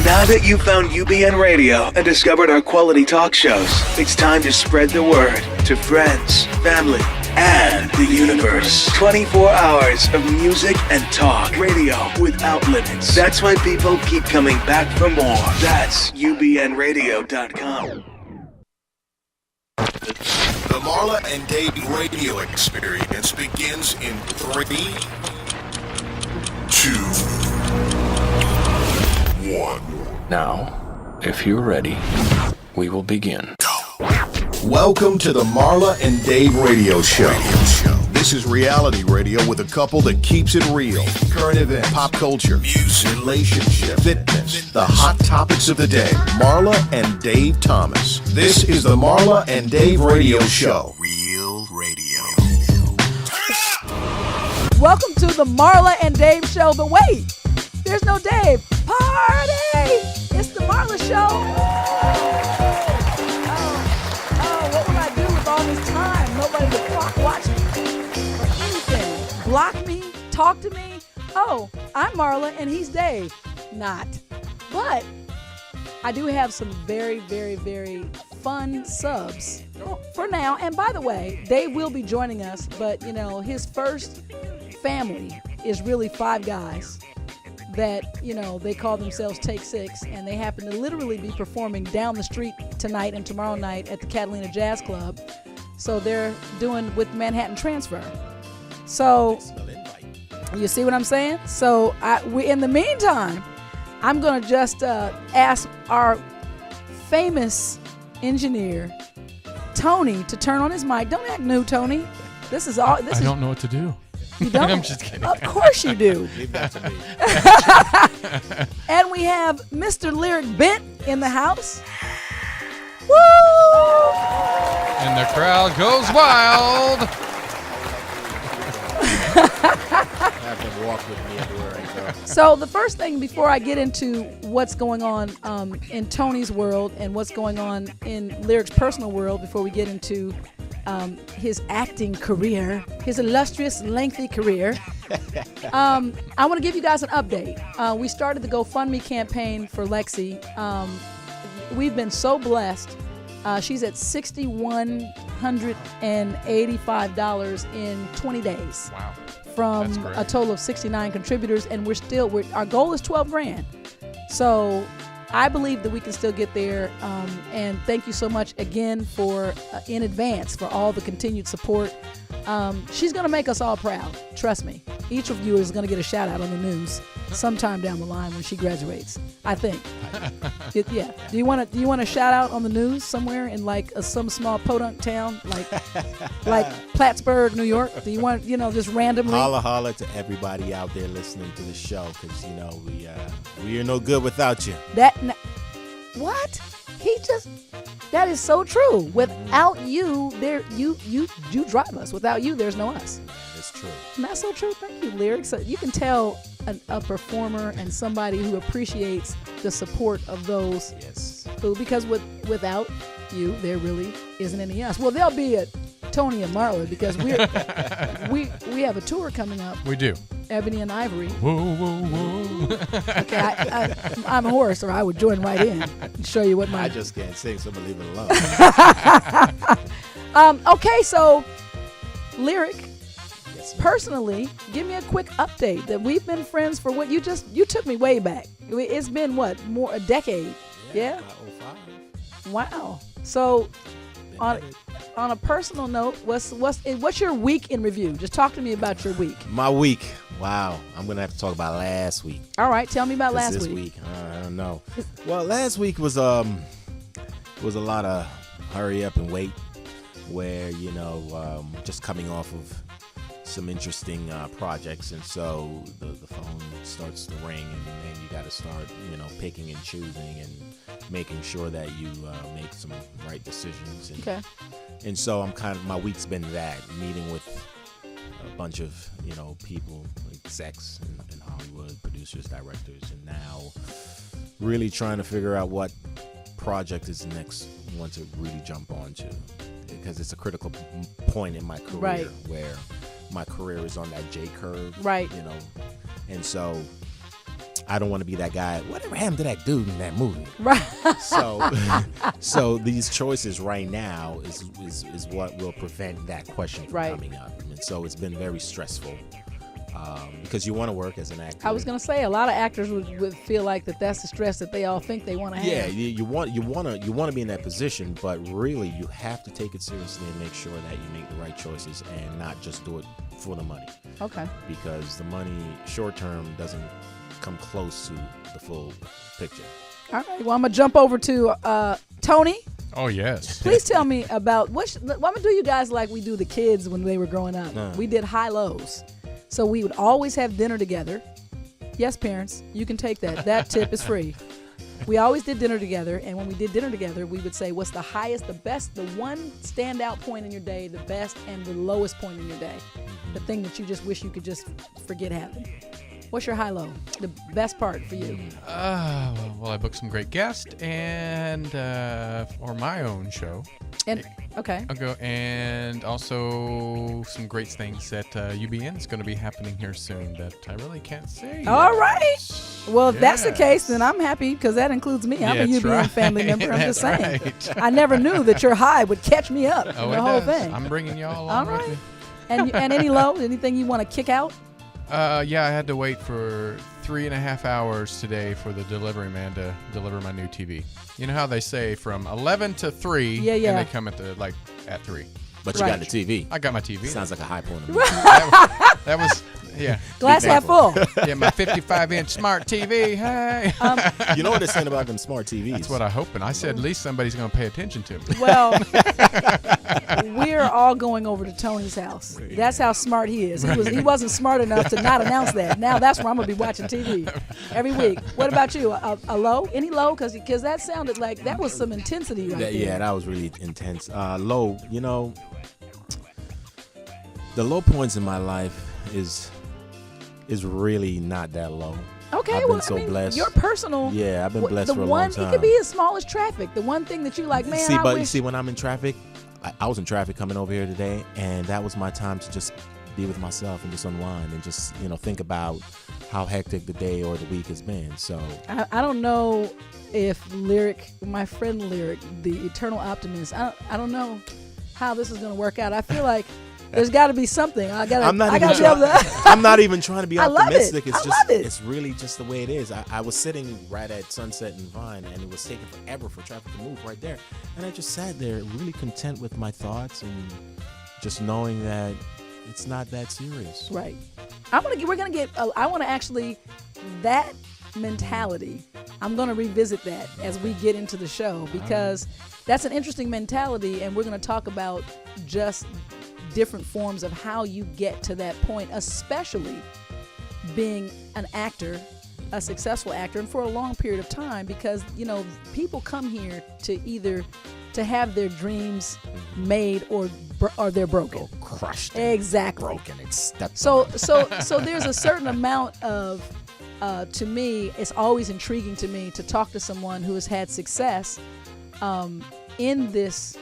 Now that you've found UBN Radio and discovered our quality talk shows, it's time to spread the word to friends, family, and the universe. 24 hours of music and talk. Radio without limits. That's why people keep coming back for more. That's ubnradio.com. The Marla and Dave radio experience begins in 3, 2, 1. Now, if you're ready, we will begin. Welcome to the Marla and Dave radio show. This is reality radio with a couple that keeps it real. Current events, pop culture, music, relationship, fitness, the hot topics of the day. Marla and Dave Thomas. This is the Marla and Dave radio show. Real radio. Welcome to the Marla and Dave show. But wait, there's no Dave. Party! It's the Marla show. Oh, what will I do with all this time? Nobody to clock watch me or anything. Block me, talk to me. Oh, I'm Marla and he's Dave. Not. But I do have some very, very, very fun subs for now. And by the way, Dave will be joining us, but you know, his first family is really 5 guys that, you know, they call themselves Take 6, and they happen to literally be performing down the street tonight and tomorrow night at the Catalina Jazz Club. So they're doing with Manhattan Transfer. So you see what I'm saying? So in the meantime, I'm going to just ask our famous engineer, Tony, to turn on his mic. Don't act new, Tony. I don't know what to do. You don't? I'm just kidding. Of course you do. Leave that to me. And we have Mr. Lyriq Bent in the house. Woo! And the crowd goes wild. Have them walk with me everywhere I go. So the first thing before I get into what's going on in Tony's world and what's going on in Lyriq's personal world, before we get into his acting career, his illustrious, lengthy career, I want to give you guys an update. We started the GoFundMe campaign for Lexi. We've been so blessed. She's at $6,185 in 20 days. Wow. From a total of 69 contributors, and our goal is 12 grand. So I believe that we can still get there, and thank you so much again for in advance for all the continued support. She's going to make us all proud. Trust me. Each of you is going to get a shout out on the news sometime down the line when she graduates, I think. Yeah. Do you want to shout out on the news somewhere in like some small podunk town like Plattsburgh, New York? Do you want, just randomly? Holla to everybody out there listening to the show, because we are no good without you. What? That is so true. Without you, you drive us. Without you, there's no us. It's true. And that's so true. Thank you, Lyriq. So you can tell a performer and somebody who appreciates the support of those who, because without you, there really isn't any us. Well, there'll be a Tony and Marla, because we have a tour coming up. We do. Ebony and Ivory. Whoa, whoa, whoa. Okay, I'm a horse, or I would join right in and show you what I just can't sing, so I'm going to leave it alone. Okay, so Lyriq, personally, give me a quick update that we've been friends for you took me way back. It's been what, more a decade? Yeah. Wow. So on a personal note, what's your week in review? Just talk to me about your week. My week. Wow. I'm going to have to talk about last week. All right, tell me about last this week. I don't know. Well, last week was a lot of hurry up and wait, where just coming off of some interesting projects, and so the phone starts to ring, and then you got to start picking and choosing and making sure that you make some right decisions. And so my week's been that, meeting with a bunch of people, execs in Hollywood, producers, directors, and now really trying to figure out what project is the next one to really jump onto, because it's a critical point in my career, where my career is on that J curve, right? And so I don't want to be that guy. Whatever happened to that dude in that movie? Right. So these choices right now is what will prevent that question from Right. coming up. And so it's been very stressful because you want to work as an actor. I was gonna say a lot of actors would feel like that's the stress that they all think they want to have. Yeah, you want to be in that position, but really you have to take it seriously and make sure that you make the right choices and not just do it for the money. Okay. Because the money short term doesn't come close to the full picture. All right. Well, I'm gonna jump over to Tony. Oh, yes. Please tell me about I'm gonna do you guys like we do the kids when they were growing up. We did high lows. So we would always have dinner together. Yes, parents, you can take that. That tip is free. We always did dinner together, and when we did dinner together, we would say, what's the highest, the best, the one standout point in your day, the best, and the lowest point in your day? The thing that you just wish you could just forget happened. What's your high-low? The best part for you? Well, I booked some great guests and for my own show. And okay. And also some great things that UBN is going to be happening here soon that I really can't say. All right. Well, if that's the Yes. case, then I'm happy because that includes me. I'm a That's UBN right. family member. I'm just saying. Right. I never knew that your high would catch me up Oh, in it the whole does. thing. I'm bringing y'all All along with right. me. And any low? Anything you want to kick out? Yeah, I had to wait for 3.5 hours today for the delivery man to deliver my new TV. You know how they say from 11 to 3, Yeah. and they come at at 3. But you Right. got the TV. I got my TV. Sounds like a high point. That was yeah. Glass half full. Yeah, my 55-inch smart TV. Hey. You know what they're saying about them smart TVs? That's what I hope. And I said at least somebody's going to pay attention to me. Well, we're all going over to Tony's house. That's how smart he is. He wasn't smart enough to not announce that. Now that's where I'm going to be watching TV every week. What about you? A low? Any low? Because that sounded like that was some intensity right there. Yeah, that was really intense. Low, the low points in my life is really not that low. Okay, I've been so blessed. Your personal. Yeah, I've been blessed for a long time. It could be as small as traffic. The one thing that you like, man. I wish. See, when I'm in traffic, I was in traffic coming over here today, and that was my time to just be with myself and just unwind and just think about how hectic the day or the week has been. So I don't know if my friend Lyriq, the eternal optimist, I don't know how this is going to work out. I feel like there's got to be something. I'm not even trying to be I love it. optimistic. It's really just the way it is. I was sitting right at Sunset and Vine, and it was taking forever for traffic to move right there. And I just sat there really content with my thoughts and just knowing that it's not that serious. Right. I want to actually, that mentality, I'm going to revisit that as we get into the show because that's an interesting mentality, and we're going to talk about just different forms of how you get to that point, especially being an actor, a successful actor, and for a long period of time, because people come here to either to have their dreams made or they're broken, crushed, exactly, broken. It's stepped so on. there's a certain amount of to me, it's always intriguing to me to talk to someone who has had success in this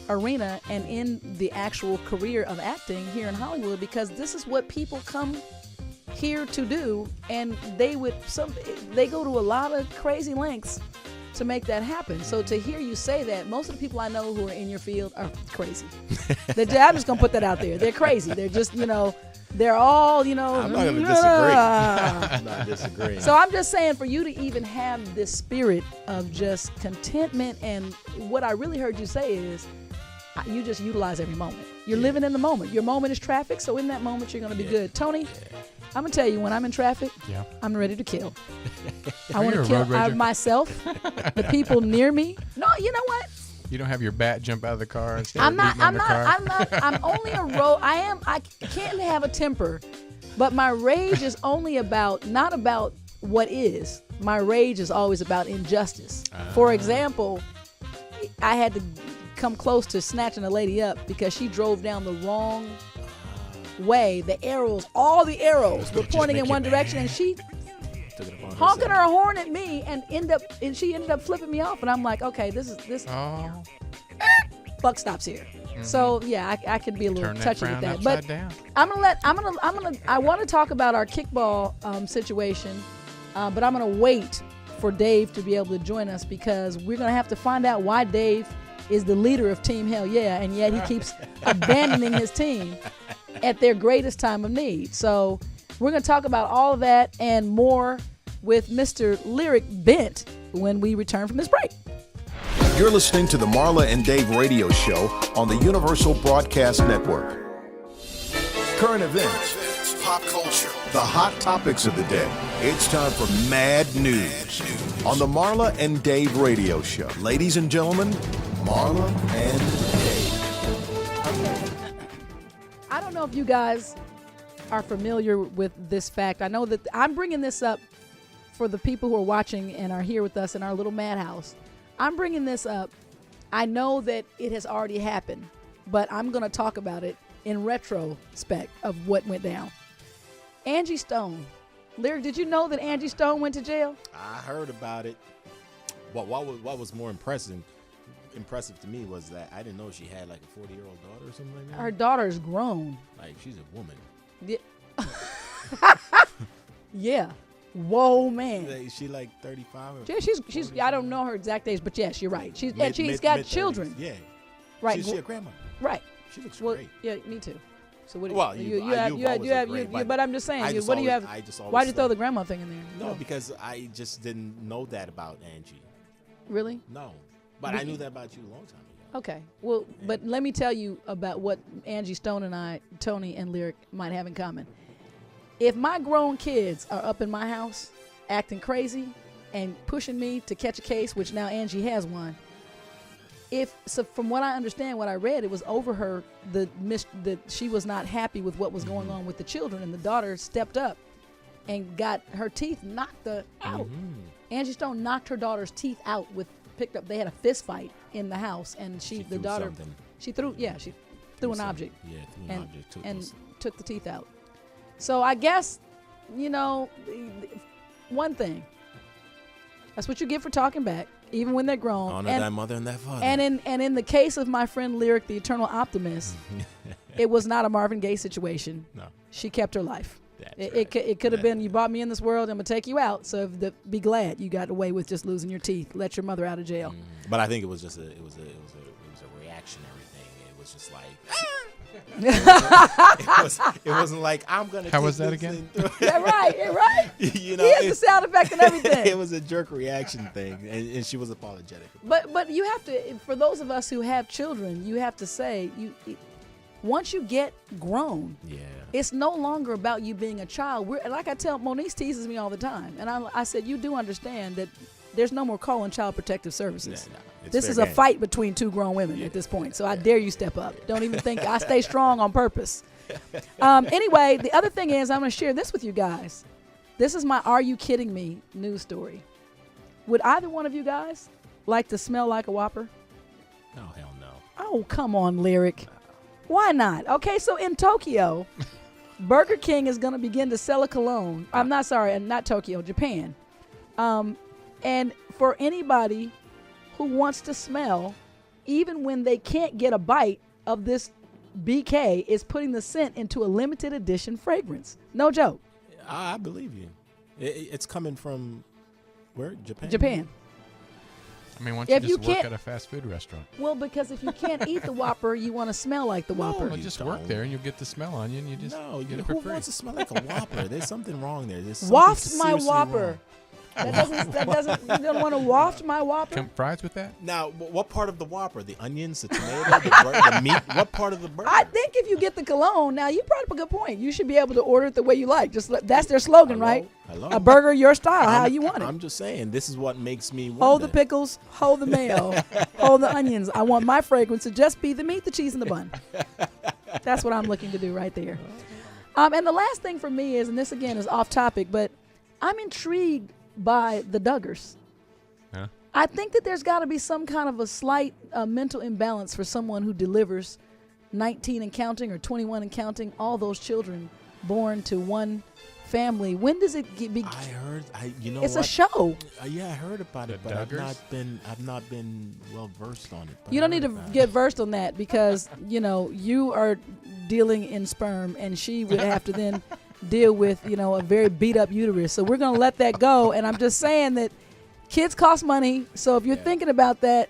arena and in the actual career of acting here in Hollywood, because this is what people come here to do, and they go to a lot of crazy lengths to make that happen. So to hear you say that, most of the people I know who are in your field are crazy. I'm just gonna put that out there. They're crazy. They're just they're all I'm not gonna disagree. I'm not disagreeing. So I'm just saying, for you to even have this spirit of just contentment, and what I really heard you say is you just utilize every moment. You're living in the moment. Your moment is traffic, so in that moment you're going to be good. Tony, I'm going to tell you, when I'm in traffic, I'm ready to kill. I want to kill myself, the people near me. No, you know what? You don't have your bat jump out of the car and start I'm only a road. I can't have a temper, but my rage is only not about what is. My rage is always about injustice. For example, I had to come close to snatching a lady up because she drove down the wrong way. All the arrows were pointing in one direction, and she honking her horn at me, and she ended up flipping me off. And I'm like, okay, this buck stops here. Mm-hmm. So yeah, I could be a little touchy with that. But I want to talk about our kickball situation But I'm going to wait for Dave to be able to join us because we're going to have to find out why Dave is the leader of Team Hell Yeah, and yet he keeps abandoning his team at their greatest time of need. So we're going to talk about all of that and more with Mr. Lyriq Bent when we return from this break. You're listening to the Marla and Dave radio show on the Universal Broadcast Network. Current events, pop culture, the hot topics of the day. It's time for Mad News on the Marla and Dave radio show. Ladies and gentlemen, Marla and Dave. I don't know if you guys are familiar with this fact. I know that I'm bringing this up for the people who are watching and are here with us in our little madhouse. I'm bringing this up. I know that it has already happened, but I'm going to talk about it in retrospect of what went down. Angie Stone. Lyriq, did you know that Angie Stone went to jail? I heard about it. What was more impressive to me was that I didn't know she had like a 40-year-old daughter or something like that. Her daughter's grown. Like, she's a woman. Yeah. Yeah. Whoa, man. Is she like 35 or Yeah, she's. I don't know her exact age, but yes, you're right. She's got mid-30s. children. Yeah. Right. She's a grandma. Right. She looks Well, great. yeah, me too. So what? Well, you have. But I'm just saying. What do you have? Why'd you throw the grandma thing in there? No, because I just didn't know that about Angie. Really? No, but I knew that about you a long time ago. Okay. Well, but let me tell you about what Angie Stone and I, Tony and Lyriq, might have in common. If my grown kids are up in my house acting crazy and pushing me to catch a case, which now Angie has one, from what I understand, what I read, it was over her that she was not happy with what was going on with the children, and the daughter stepped up and got her teeth knocked out. Angie Stone knocked her daughter's teeth out they had a fist fight in the house, and she threw an object. Yeah, threw an object and took the teeth out. So I guess, one thing. That's what you get for talking back, even when they're grown. Honor thy mother and thy father. And in the case of my friend Lyriq, the eternal optimist, it was not a Marvin Gaye situation. No. She kept her life. That's It could have been, you brought me in this world, I'm going to take you out. So be glad you got away with just losing your teeth. Let your mother out of jail. But I think it was just it was a reactionary thing. It was just like, it wasn't like, I'm going to How was that again? Yeah, right. He had the sound effect and everything. It was a jerk reaction thing, and she was apologetic. But you have to, for those of us who have children, you have to say, once you get grown, it's no longer about you being a child. Like I tell, Monique teases me all the time, and I said, you do understand that there's no more calling Child Protective Services. This is a fight between two grown women at this point, so I dare you step up. Don't even think I stay strong on purpose. Anyway, the other thing is I'm going to share this with you guys. This is my Are You Kidding Me news story. Would either one of you guys like to smell like a Whopper? No, hell no. Oh, come on, Lyriq. Why not? Okay, so in Tokyo, Burger King is going to begin to sell a cologne. I'm not sorry, not Tokyo, Japan. And for anybody who wants to smell, even when they can't get a bite of this BK, is putting the scent into a limited edition fragrance. No joke. I believe you. It's coming from where? Japan? Japan. I mean, why don't you just work at a fast food restaurant? Well, because if you can't eat the Whopper, you want to smell like the Whopper. Well, just work there and you'll get the smell on you, and you just get it for who free. wants to smell like a Whopper? There's something wrong there. Waft my Whopper. You don't want to waft my Whopper? Come fries with that? Now, what part of the Whopper? The onions, the tomato, the meat? What part of the burger? I think if you get the cologne, now you brought up a good point. You should be able to order it the way you like. That's their slogan, right? Hello? A burger your style, how you want it. I'm just saying, this is what makes me wonder. Hold the pickles, hold the mayo, hold the onions. I want my fragrance to just be the meat, the cheese, and the bun. That's what I'm looking to do right there. And the last thing for me is, and this again is off topic, but I'm intrigued by the Duggars. Huh? I think that there's got to be some kind of a slight mental imbalance for someone who delivers 19 and counting or 21 and counting, all those children born to one family. When does it be? I heard. It's a show. Yeah, I heard about it, but Duggars? I've not been well versed on it. You don't need to get versed on that because you are dealing in sperm, and she would have to then deal with, a very beat up uterus. So we're going to let that go. And I'm just saying that kids cost money. So if you're thinking about that,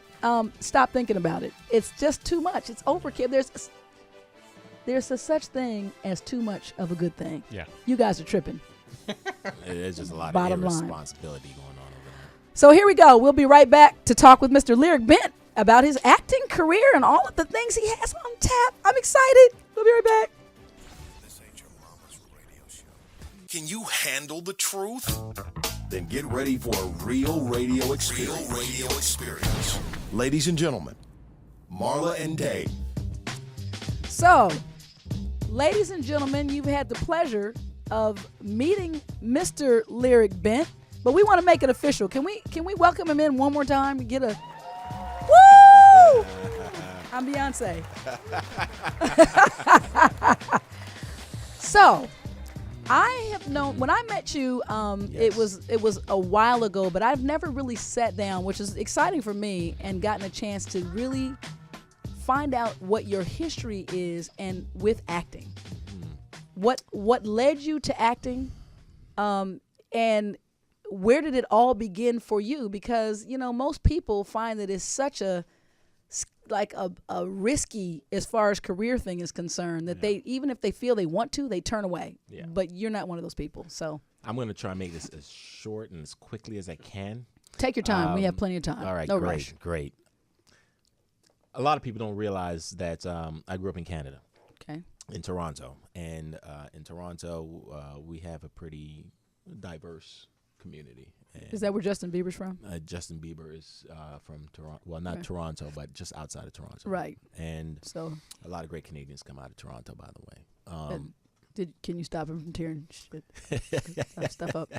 stop thinking about it. It's just too much. It's overkill. There's a such thing as too much of a good thing. Yeah. You guys are tripping. There's just a lot Bottom of line. irresponsibility going on over there. So here we go. We'll be right back to talk with Mr. Lyriq Bent about his acting career and all of the things he has on tap. I'm excited. We'll be right back. This ain't your mama's radio show. Can you handle the truth? Then get ready for a real radio experience. Ladies and gentlemen, Marla and Dave. So, ladies and gentlemen, you've had the pleasure of meeting Mr. Lyriq Bent, but we want to make it official. Can we welcome him in one more time and get a woo? I'm Beyonce. So, I have known when I met you. It was a while ago, but I've never really sat down, which is exciting for me, and gotten a chance to really find out what your history is and with acting. What led you to acting, and where did it all begin for you? Because most people find that it's such a risky as far as career thing is concerned that they, even if they feel they want to, they turn away. Yeah. But you're not one of those people. So I'm going to try and make this as short and as quickly as I can. take your time. We have plenty of time. All right, no great, rush. great. A lot of people don't realize that I grew up in Canada, Okay. in Toronto. And in Toronto, we have a pretty diverse community. And Is that where Justin Bieber's from? Justin Bieber is from Toronto. Well, not Okay. Toronto, but just outside of Toronto. Right. And So a lot of great Canadians come out of Toronto, by the way. can you stop him from tearing shit stuff up?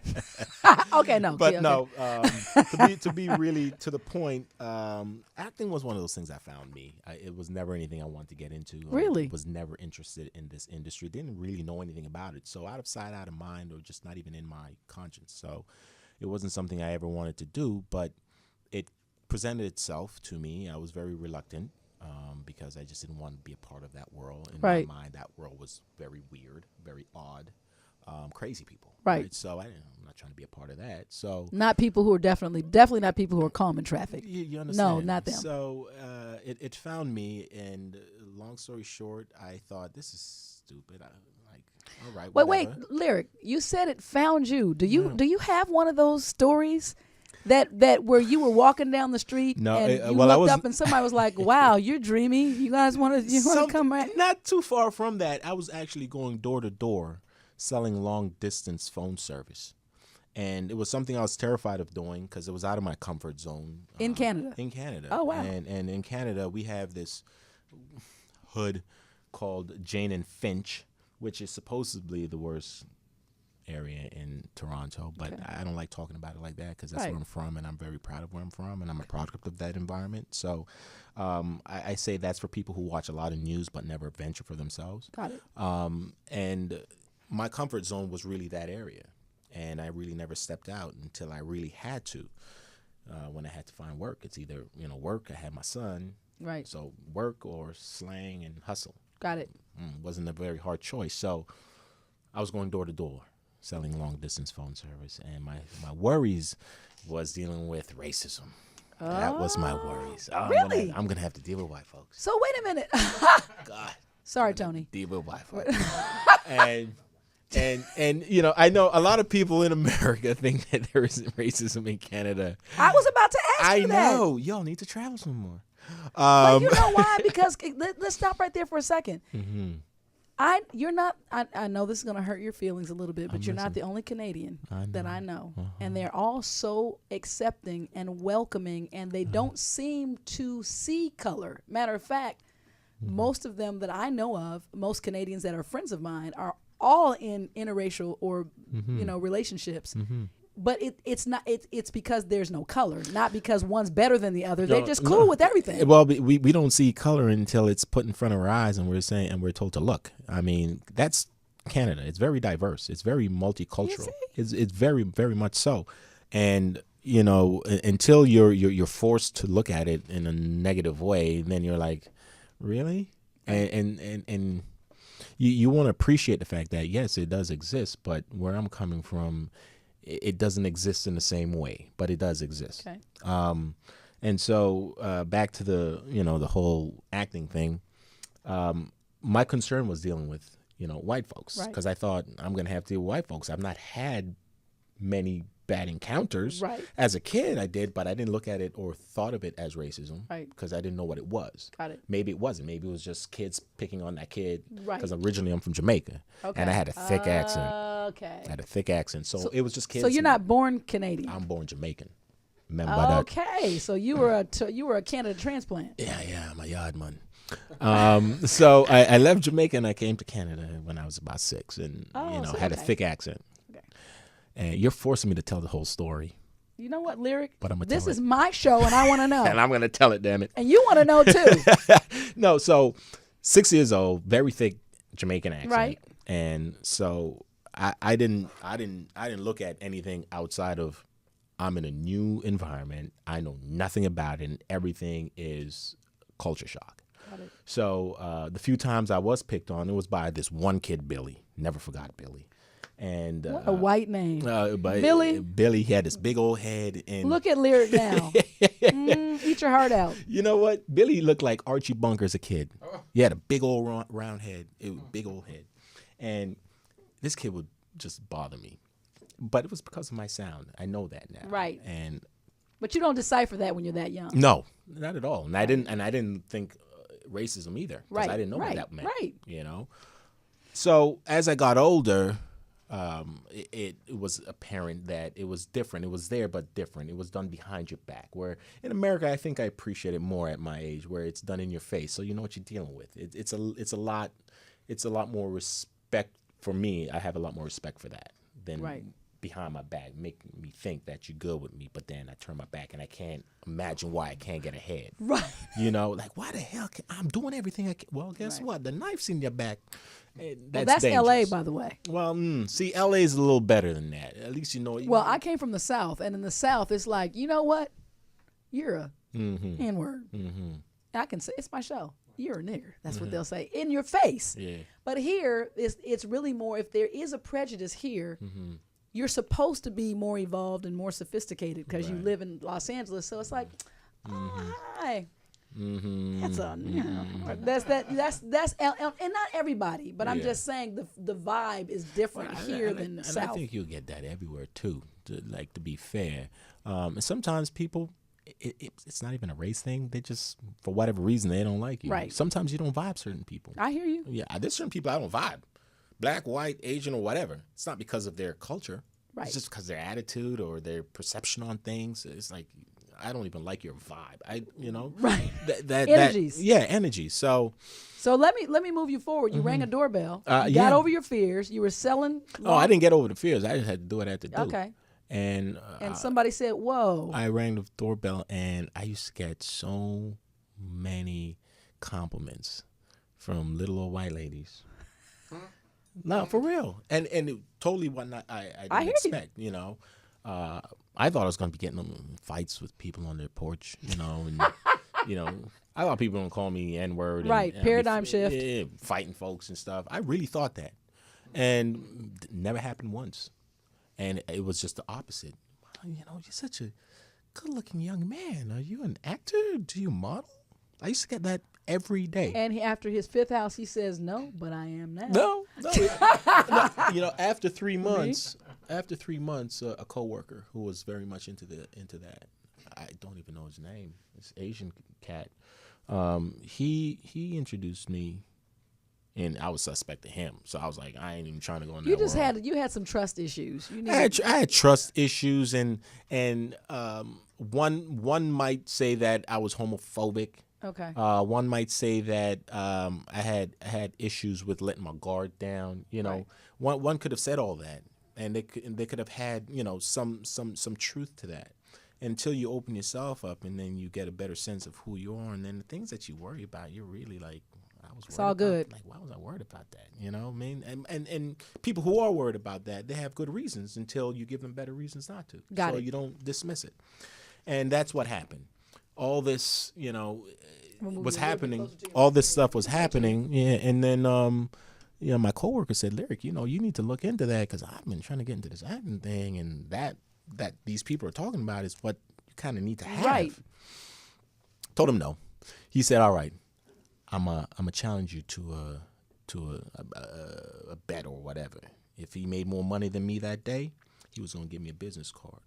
Okay, no. But yeah, no, to be really to the point, acting was one of those things that found me. It was never anything I wanted to get into. Really? Was never interested in this industry. Didn't really know anything about it. So out of sight, out of mind, or just not even in my conscience. So it wasn't something I ever wanted to do, but it presented itself to me. I was very reluctant. Because I just didn't want to be a part of that world. In Right. my mind, that world was very weird, very odd, crazy people. Right. So I'm not trying to be a part of that. So Not people who are definitely not people who are calm in traffic. you understand? No, not them. So it found me, and long story short, I thought, this is stupid. All right, Wait, whatever. Lyriq, you said it found you. Do you have one of those stories that where you were walking down the street No, and you well, I looked was- up and somebody was like, "Wow, you're dreamy. You guys want to come right?" Not too far from that. I was actually going door to door selling long distance phone service. And it was something I was terrified of doing because it was out of my comfort zone. In Canada? In Canada. Oh, wow. And in Canada, we have this hood called Jane and Finch, which is supposedly the worst area in Toronto. But Okay. I don't like talking about it like that because that's Right. where I'm from, and I'm very proud of where I'm from, and I'm a product of that environment. So I say that's for people who watch a lot of news but never venture for themselves. Got it. And my comfort zone was really that area. And I really never stepped out until I really had to. When I had to find work, it's either work. I had my son, Right. so work or slang and hustle. Got it. Wasn't a very hard choice. So I was going door to door, selling long distance phone service, and my worries was dealing with racism. That was my worries. Oh, Really? I'm gonna have to deal with white folks. So wait a minute. God, Sorry, Tony. deal with white folks. and I know a lot of people in America think that there isn't racism in Canada. I was about to ask I you that. know. Y'all need to travel some more. But you know why? Because let's stop right there for a second. Mm-hmm. You're not. I know this is gonna hurt your feelings a little bit, but you're not the only Canadian that I know, and they're all so accepting and welcoming, and they don't seem to see color. Matter of fact, most of them that I know of, most Canadians that are friends of mine, are all in interracial or relationships. But it's not. It's because there's no color, not because one's better than the other. They're just cool with everything. Well, we don't see color until it's put in front of our eyes, and we're told to look. I mean, that's Canada. It's very diverse. It's very multicultural. It's very, very much so. And until you're forced to look at it in a negative way, then you're like, really? And you want to appreciate the fact that yes, it does exist, but where I'm coming from, it doesn't exist in the same way, but it does exist. Okay. And so back to the whole acting thing. My concern was dealing with white folks, Right. because I thought I'm going to have to deal with white folks. I've not had many bad encounters. Right. As a kid, I did, but I didn't look at it or thought of it as racism. Right. Because I didn't know what it was. Got it. Maybe it wasn't. Maybe it was just kids picking on that kid. Right. Because originally I'm from Jamaica, Okay. and I had a thick accent. Okay. I had a thick accent, so it was just kids. So you're not born Canadian. I'm born Jamaican. Remember that? Okay. So you were a Canada transplant. Yeah, I'm a yard man. So I left Jamaica and I came to Canada when I was about 6, and had a thick accent. Okay. And you're forcing me to tell the whole story, You know what, Lyriq? but I'm gonna This tell is it. my show, and I want to know. And I'm gonna tell it, damn it. And you want to know too. No, so 6 years old, very thick Jamaican accent, Right. And so I didn't look at anything outside of I'm in a new environment. I know nothing about it, and everything is culture shock. Got it. So the few times I was picked on, it was by this one kid, Billy. Never forgot Billy. And What a white name. but Billy? Billy, he had this big old head. And Look at Lyriq now. Eat your heart out. you know what? Billy looked like Archie Bunker as a kid. He had a big old round head. It was big old head. And this kid would just bother me. But it was because of my sound. I know that now. Right. And But you don't decipher that when you're that young. no, not at all. And I didn't think racism either, because Right. I didn't know right. what that meant. Right. So as I got older, it was apparent that it was different. It was there, but different. It was done behind your back. Where in America, I think I appreciate it more at my age, where it's done in your face, so you know what you're dealing with. It's a lot more respect for me. I have a lot more respect for that than Right. behind my back, making me think that you're good with me, but then I turn my back and I can't imagine why I can't get ahead. Right. Like why the hell I'm doing everything I can. Well, guess what? The knife's in your back. That's LA, dangerous. by the way. Well, see, LA is a little better than that. At least you know. Well, I came from the South, and in the South, it's like, you know what? You're a N-word. Mm-hmm. I can say, it's my show. You're a nigger. That's what they'll say in your face. Yeah. But here, it's really more, if there is a prejudice here, you're supposed to be more evolved and more sophisticated because you live in Los Angeles. So it's like, hi. That's a, that's and not everybody, but I'm just saying the vibe is different here than the and South. I think you'll get that everywhere too. To be fair, and sometimes people, it's not even a race thing. They just, for whatever reason, they don't like you. Right. Sometimes you don't vibe certain people. I hear you. Yeah, there's certain people I don't vibe. Black, white, Asian, or whatever. It's not because of their culture. Right. It's just because of their attitude or their perception on things. It's like, I don't even like your vibe. Right. That Energies. Energy. So let me move you forward. You rang a doorbell. You got yeah. over your fears. You were selling. I didn't get over the fears. I just had to do what I had to do. Okay. And somebody said, "Whoa." I rang the doorbell, and I used to get so many compliments from little old white ladies. No, for real. And it totally what I I didn't hear expect, I thought I was going to be getting in fights with people on their porch, and, I thought people would call me N-word. Right, and paradigm I'd be, shift. yeah, fighting folks and stuff. I really thought that. And it never happened once. And it was just the opposite. You're such a good-looking young man. Are you an actor? Do you model? I used to get that every day. And after his fifth house, he says, "No, but I am now." No. After 3 months, a coworker who was very much into that, I don't even know his name. This Asian cat. He introduced me, and I was suspecting him. So I was like, I ain't even trying to go in that world. You had some trust issues. I had trust issues, and one might say that I was homophobic. Okay. One might say that I had issues with letting my guard down. Right. One could have said all that, and they could have had some truth to that, until you open yourself up, and then you get a better sense of who you are, and then the things that you worry about, you're really like, it's all good. Like, why was I worried about that? I mean, and people who are worried about that, they have good reasons until you give them better reasons not to. Got so it. you don't dismiss it, and that's what happened. All this, was happening. All this stuff was happening, yeah. And then, my coworker said, Lyriq, you need to look into that because I've been trying to get into this acting thing, and that these people are talking about is what you kind of need to have. Right. Told him no. He said, all right, I'm a challenge you to a bet or whatever. If he made more money than me that day, he was going to give me a business card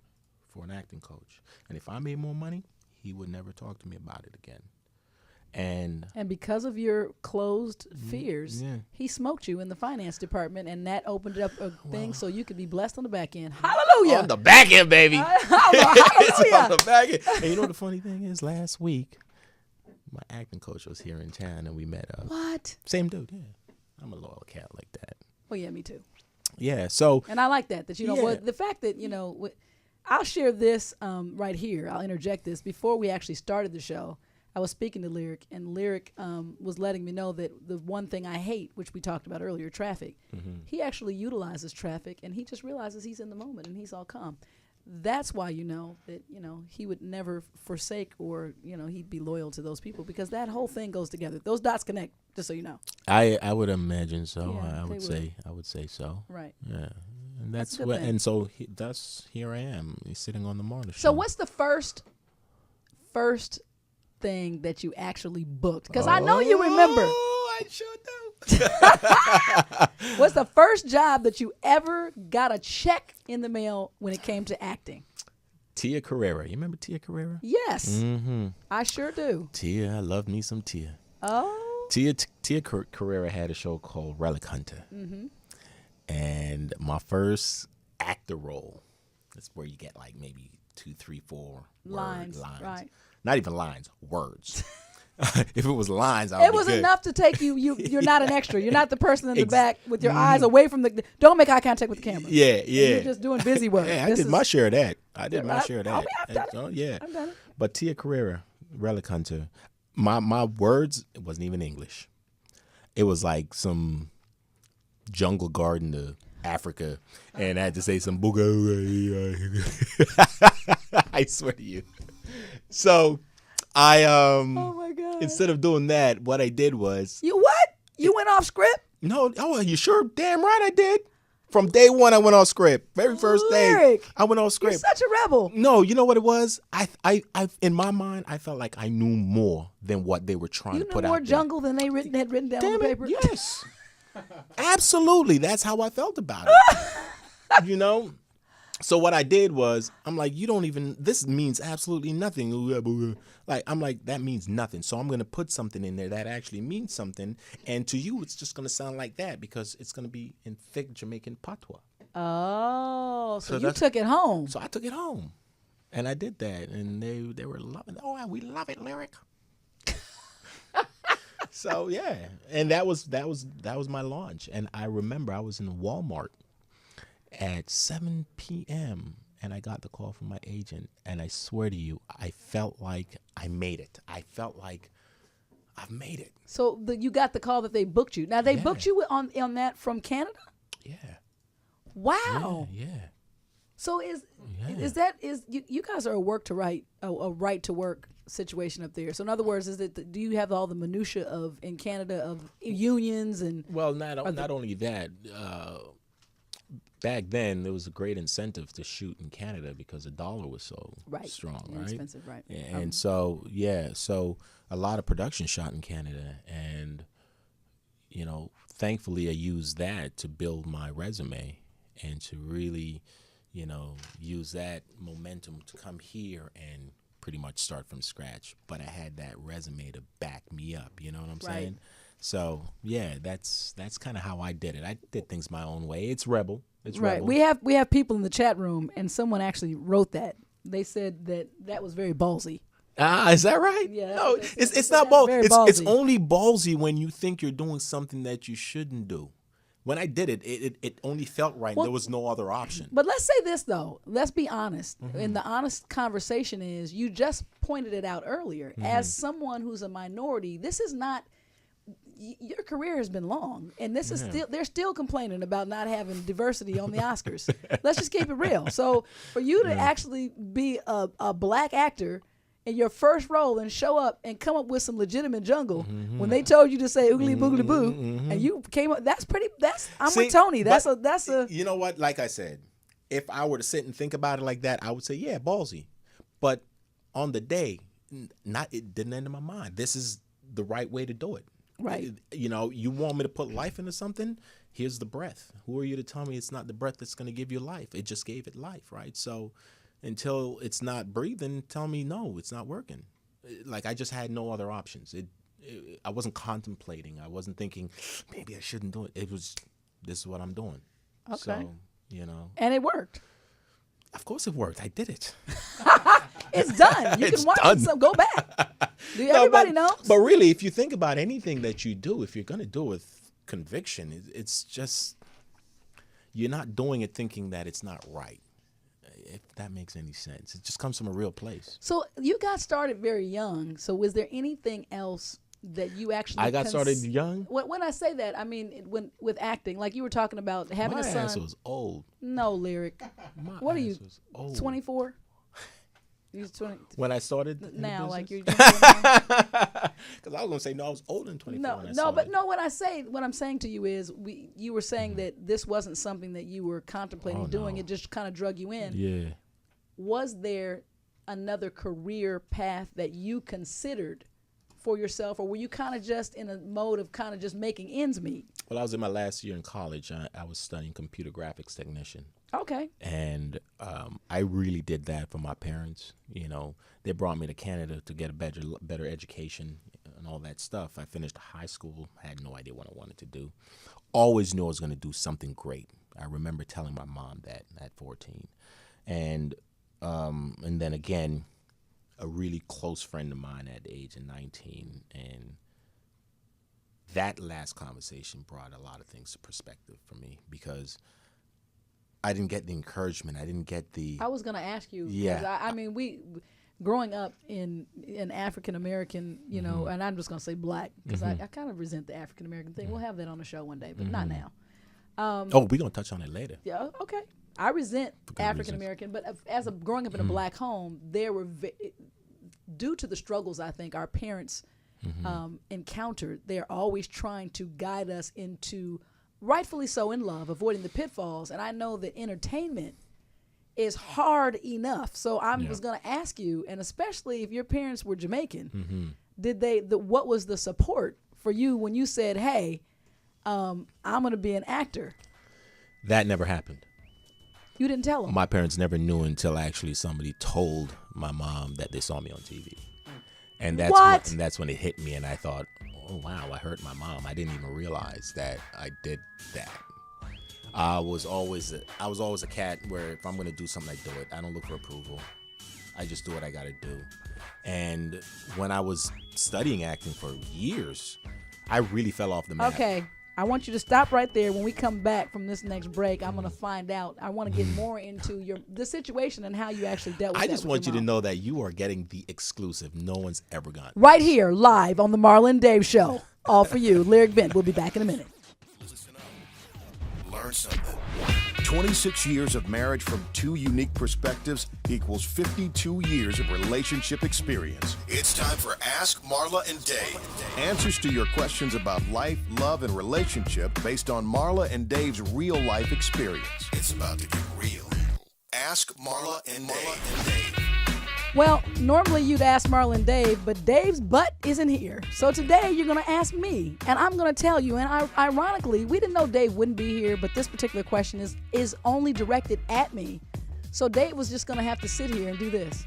for an acting coach. And if I made more money, he would never talk to me about it again. And because of your closed fears, yeah. he smoked you in the finance department, and that opened up a thing so you could be blessed on the back end. Hallelujah! On the back end, baby. Hallelujah! It's on the back end. And you know what the funny thing is? Last week, my acting coach was here in town, and we met up. What? Same dude, yeah. I'm a loyal cat like that. Oh, yeah, me too. Yeah, so. And I like that Yeah. well, the fact that, I'll share this right here. I'll interject this. Before we actually started the show, I was speaking to Lyriq, and Lyriq was letting me know that the one thing I hate, which we talked about earlier, traffic, he actually utilizes traffic, and he just realizes he's in the moment, and he's all calm. That's why that he would never forsake or he'd be loyal to those people, because that whole thing goes together. Those dots connect, just so you know. I would imagine so. Yeah, I would say so. Right. Yeah. And That's that's a good what thing. and so here I am sitting on the Marla show. So what's the first thing that you actually booked? Because I know you remember. Oh, I sure do. What's the first job that you ever got a check in the mail when it came to acting? Tia Carrera. You remember Tia Carrera? Yes, Mm-hmm. I sure do. Tia, I love me some Tia. Oh, Tia Carrera had a show called Relic Hunter. Mm-hmm. And my first actor role, that's where you get like maybe 2, 3, 4 lines, lines. right? Not even lines, words. If it was lines, I would It was be good. enough to take you. You're not an extra. You're not the person in the back with your eyes away from the. Don't make eye contact with the camera. Yeah. You're just doing busy work. Yeah, I This did is- my share of that. I did my I- share of I that. mean, I've done it. Oh, yeah. I've done it. But Tia Carrera, Relic Hunter, my words, it wasn't even English. It was like some jungle garden to Africa, and I had to say some booga. I swear to you. So I Oh my God! instead of doing that, what I did was You what? You went off script? no. Oh, you sure? Damn right I did. From day one, I went off script. Very first day, Lyriq, I went off You're script. such a rebel. No, you know what it was? I in my mind, I felt like I knew more than what they were trying You to knew put more out there. jungle than they had written down on Damn the it, paper. yes. Absolutely. That's how I felt about it. So what I did was, I'm like, this means absolutely nothing. Like, I'm like, that means nothing. So I'm going to put something in there that actually means something. And to you, it's just going to sound like that because it's going to be in thick Jamaican patois. Oh, so you that's- took it home. So I took it home. And I did that. And they were loving it. Oh, we love it, Lyriq. So yeah, and that was my launch. And I remember I was in Walmart at 7 p.m. and I got the call from my agent, and I swear to you, I felt like I made it. I felt like I've made it. So you got the call that they booked you. Now they Yeah. booked you on that from Canada. Yeah. Wow. Yeah. So is you guys are a right to work situation up there. So in other words, do you have all the minutia of in Canada of unions and Well, not only that. Back then, there was a great incentive to shoot in Canada because the dollar was so strong, right? Expensive, right? And so a lot of production shot in Canada, and thankfully I used that to build my resume and to really, use that momentum to come here and pretty much start from scratch. But I had that resume to back me up. You know what I'm saying? So yeah, that's kind of how I did it. I did things my own way. It's rebel. It's right. rebel. We have people in the chat room, and someone actually wrote that. They said that was very ballsy. Is that right? Yeah, No, that's it's not very ballsy. It's ballsy. only ballsy when you think you're doing something that you shouldn't do. When I did it, it only felt right. Well, there was no other option. But let's say this though. Let's be honest. Mm-hmm. And the honest conversation is, you just pointed it out earlier. Mm-hmm. As someone who's a minority, this is not. Your career has been long, and this is still. They're still complaining about not having diversity on the Oscars. Let's just keep it real. So for you to actually be a black actor in your first role and show up and come up with some legitimate jungle when they told you to say oogly boogly boo and you came up, I'm with Tony. That's a. You know what? Like I said, if I were to sit and think about it like that, I would say, yeah, ballsy. But on the day, it didn't enter my mind. This is the right way to do it. Right. You know, you want me to put life into something? Here's the breath. Who are you to tell me it's not the breath that's going to give you life? It just gave it life, right? So until it's not breathing, tell me no, it's not working. Like I just had no other options. I wasn't contemplating. I wasn't thinking maybe I shouldn't do it. It was, this is what I'm doing. Okay. So, you know. And it worked. Of course it worked. I did it. It's done. You It's can watch done. it. So go back. Everybody knows. But really, if you think about anything that you do, if you're going to do it with conviction, it's just, you're not doing it thinking that it's not right. If that makes any sense. It just comes from a real place. So you got started very young. So was there anything else that you actually I got started young? When I say that, I mean with acting, like you were talking about having My a son. ass was old. No, Lyriq. What are you? 24? You 20 When I started now, like you're. because I was gonna say no, I was older than 24. when I started. What I'm saying to you is, you were saying that this wasn't something that you were contemplating doing. no. It just kind of drug you in. Yeah. Was there another career path that you considered for yourself, or were you kind of just in a mode of kind of just making ends meet? Well, I was in my last year in college. I was studying computer graphics technician. Okay. And I really did that for my parents. You know, they brought me to Canada to get a better education and all that stuff. I finished high school, had no idea what I wanted to do. Always knew I was going to do something great. I remember telling my mom that at 14. And then again, a really close friend of mine at the age of 19. And that last conversation brought a lot of things to perspective for me, because I didn't get the encouragement. I didn't get the. I was going to ask you. Yeah. I mean, we growing up in African American, you know, and I'm just going to say black, because I kind of resent the African American thing. We'll have that on the show one day, but not now. We're going to touch on it later. Yeah, okay. I resent African American, but growing up in a black home, there were due to the struggles I think our parents encountered. They're always trying to guide us into, rightfully so, in love, avoiding the pitfalls. And I know that entertainment is hard enough. So I was going to ask you, and especially if your parents were Jamaican, what was the support for you when you said, "Hey, I'm going to be an actor"? That never happened. You didn't tell them? My parents never knew until actually somebody told my mom that they saw me on TV. And that's when it hit me, and I thought, oh, wow, I hurt my mom. I didn't even realize that I did that. I was always a cat where if I'm going to do something, I do it. I don't look for approval. I just do what I got to do. And when I was studying acting for years, I really fell off the map. Okay. I want you to stop right there. When we come back from this next break, I'm going to find out. I want to get more into the situation and how you actually dealt with it. I just want you to know that you are getting the exclusive no one's ever gotten. Right here, live on the Marla and Dave Show. All for you. Lyriq Bent. We'll be back in a minute. Listen up. Learn something. 26 years of marriage from two unique perspectives equals 52 years of relationship experience. It's time for Ask Marla and Dave. Answers to your questions about life, love, and relationship based on Marla and Dave's real-life experience. It's about to get real. Ask Marla and Dave. Well, normally you'd ask Marla and Dave, but Dave's butt isn't here. So today you're going to ask me, and I'm going to tell you. And ironically, we didn't know Dave wouldn't be here, but this particular question is only directed at me. So Dave was just going to have to sit here and do this.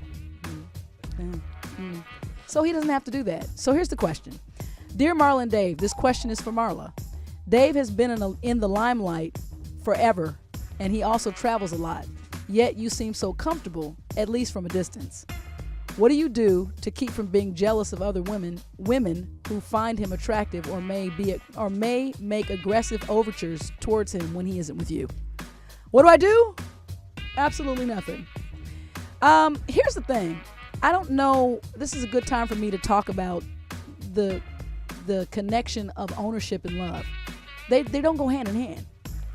So he doesn't have to do that. So here's the question. Dear Marla and Dave, this question is for Marla. Dave has been in the limelight forever, and he also travels a lot. Yet you seem so comfortable, at least from a distance. What do you do to keep from being jealous of other women who find him attractive or may make aggressive overtures towards him when he isn't with you? What do I do? Absolutely nothing. Here's the thing. I don't know. This is a good time for me to talk about the connection of ownership and love. They don't go hand in hand.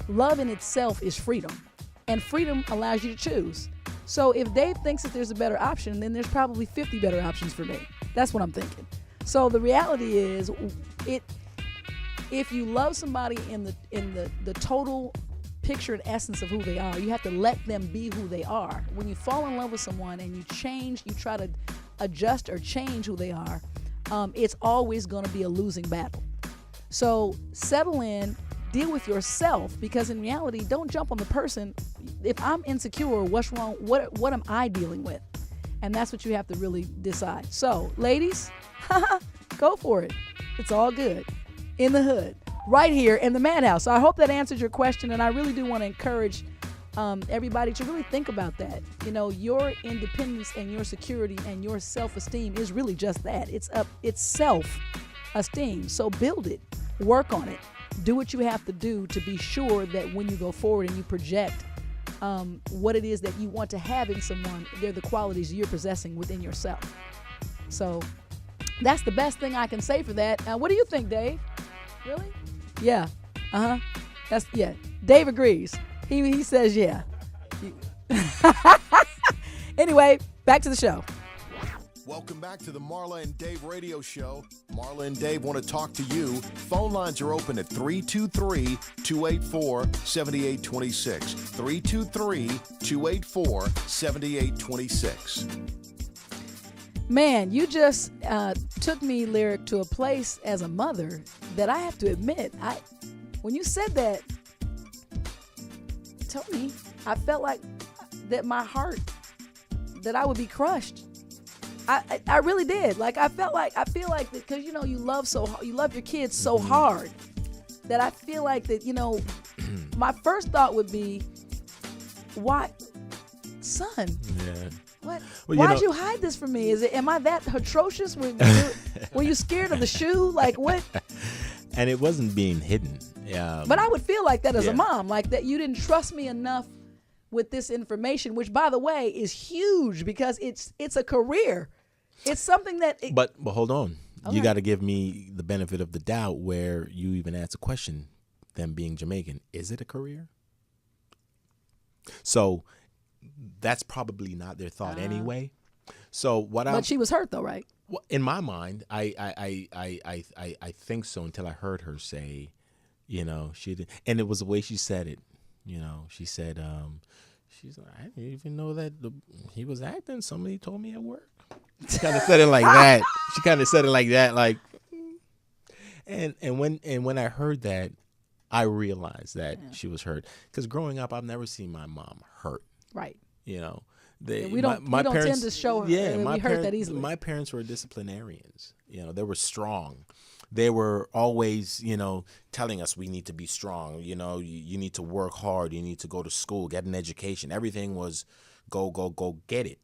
Love in itself is freedom. And freedom allows you to choose. So if Dave thinks that there's a better option, then there's probably 50 better options for me. That's what I'm thinking. So the reality is, if you love somebody in the total picture and essence of who they are, you have to let them be who they are. When you fall in love with someone and you try to adjust or change who they are, it's always going to be a losing battle. So settle in, deal with yourself, because in reality, don't jump on the person. If I'm insecure, what's wrong? What am I dealing with? And that's what you have to really decide. So, ladies, go for it. It's all good. In the hood, right here in the Madhouse. So I hope that answered your question, and I really do want to encourage everybody to really think about that. You know, your independence and your security and your self-esteem is really just that. It's self-esteem. So build it, work on it, do what you have to do to be sure that when you go forward and you project what it is that you want to have in someone, they're the qualities you're possessing within yourself. So that's the best thing I can say for that. What do you think, Dave? Really? Yeah. Yeah. Dave agrees. He says yeah. Anyway, back to the show. Welcome back to the Marla and Dave radio show. Marla and Dave want to talk to you. Phone lines are open at 323-284-7826. 323-284-7826. Man, you just took me, Lyriq, to a place as a mother that I have to admit, when you said that, told me, I felt like that my heart, that I would be crushed. I really did. Like I feel like because you love your kids so hard that I feel like that my first thought would be, why, son? Yeah. What? Well, Why'd you hide this from me? Am I that atrocious? Were you scared of the shoe? Like what? And it wasn't being hidden. But I would feel like that as a mom, like that you didn't trust me enough with this information, which by the way is huge because it's a career. It's something that. But hold on, okay. You got to give me the benefit of the doubt where you even asked a question. Them being Jamaican, is it a career? So that's probably not their thought anyway. So But she was hurt though, right? Well, in my mind, I think so until I heard her say, she did, and it was the way she said it. She said, she's like, I didn't even know that he was acting. Somebody told me at work. She kind of said it like that. Like, and when I heard that, I realized that she was hurt. Because growing up, I've never seen my mom hurt. Right. We don't tend to show her. Yeah, we hurt that easily. My parents were disciplinarians. They were strong. They were always, telling us we need to be strong. You need to work hard. You need to go to school, get an education. Everything was go get it.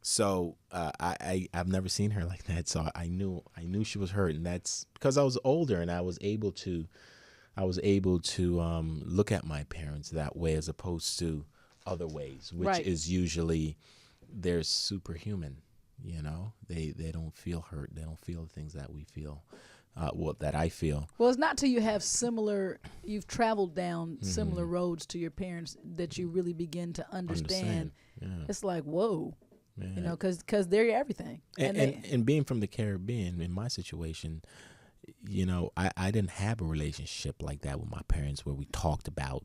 So I've never seen her like that. So I knew she was hurt, and that's because I was older and I was able to look at my parents that way as opposed to other ways, which is usually they're superhuman. They don't feel hurt. They don't feel the things that we feel. That I feel. Well, it's not till you have you've traveled down similar roads to your parents that you really begin to understand. Yeah. It's like, whoa, Yeah. because they're everything. And being from the Caribbean, in my situation, I didn't have a relationship like that with my parents where we talked about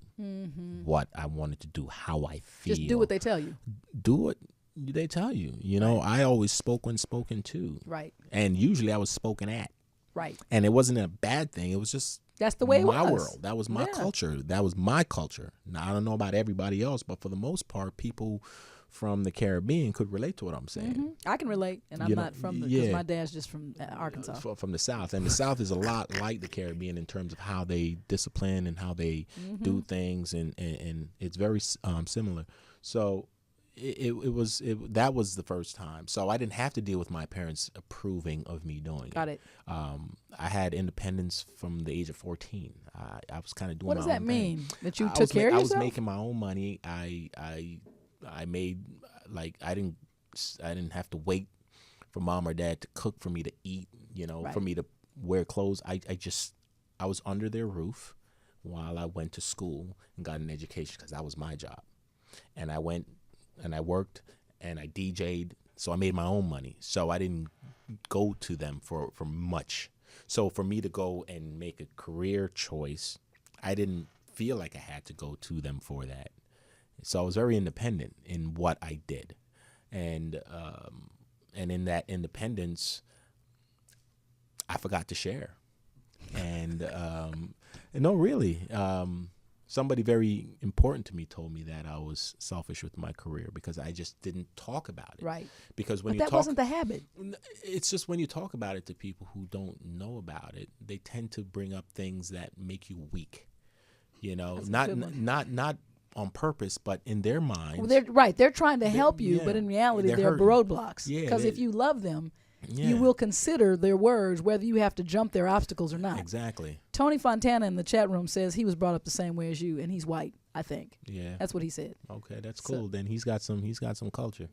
what I wanted to do, how I feel. Just do what they tell you. Do what they tell you. I always spoke when spoken to. Right. And usually I was spoken at. Right. And it wasn't a bad thing. It was just that's the way it was. My world. That was my culture. That was my culture. Now, I don't know about everybody else, but for the most part, people from the Caribbean could relate to what I'm saying. Mm-hmm. I can relate, and I'm not from because my dad's just from Arkansas. From the South. And the South is a lot like the Caribbean in terms of how they discipline and how they do things, and it's very similar. So that was the first time. So I didn't have to deal with my parents approving of me doing it. Got it. I had independence from the age of 14. I was kind of doing. What does my that own mean? thing. That you took care of yourself? I was making my own money. I made I didn't have to wait for mom or dad to cook for me to eat. For me to wear clothes. I was under their roof while I went to school and got an education because that was my job. And I went and I worked and I DJ'd, so I made my own money. So I didn't go to them for much. So for me to go and make a career choice, I didn't feel like I had to go to them for that. So I was very independent in what I did, and in that independence, I forgot to share. And no, really, somebody very important to me told me that I was selfish with my career because I just didn't talk about it. Right. Because when but you that talk, wasn't the habit. it's just when you talk about it to people who don't know about it, they tend to bring up things that make you weak. You know, not on purpose, but in their minds. Well, they're trying to help you, but in reality, they're hurting. roadblocks. Yeah, Because if you love them, yeah. you will consider their words, whether you have to jump their obstacles or not. Exactly. Tony Fontana in the chat room says he was brought up the same way as you, and he's white. I think. Yeah. That's what he said. Okay, that's cool. Then he's got some culture.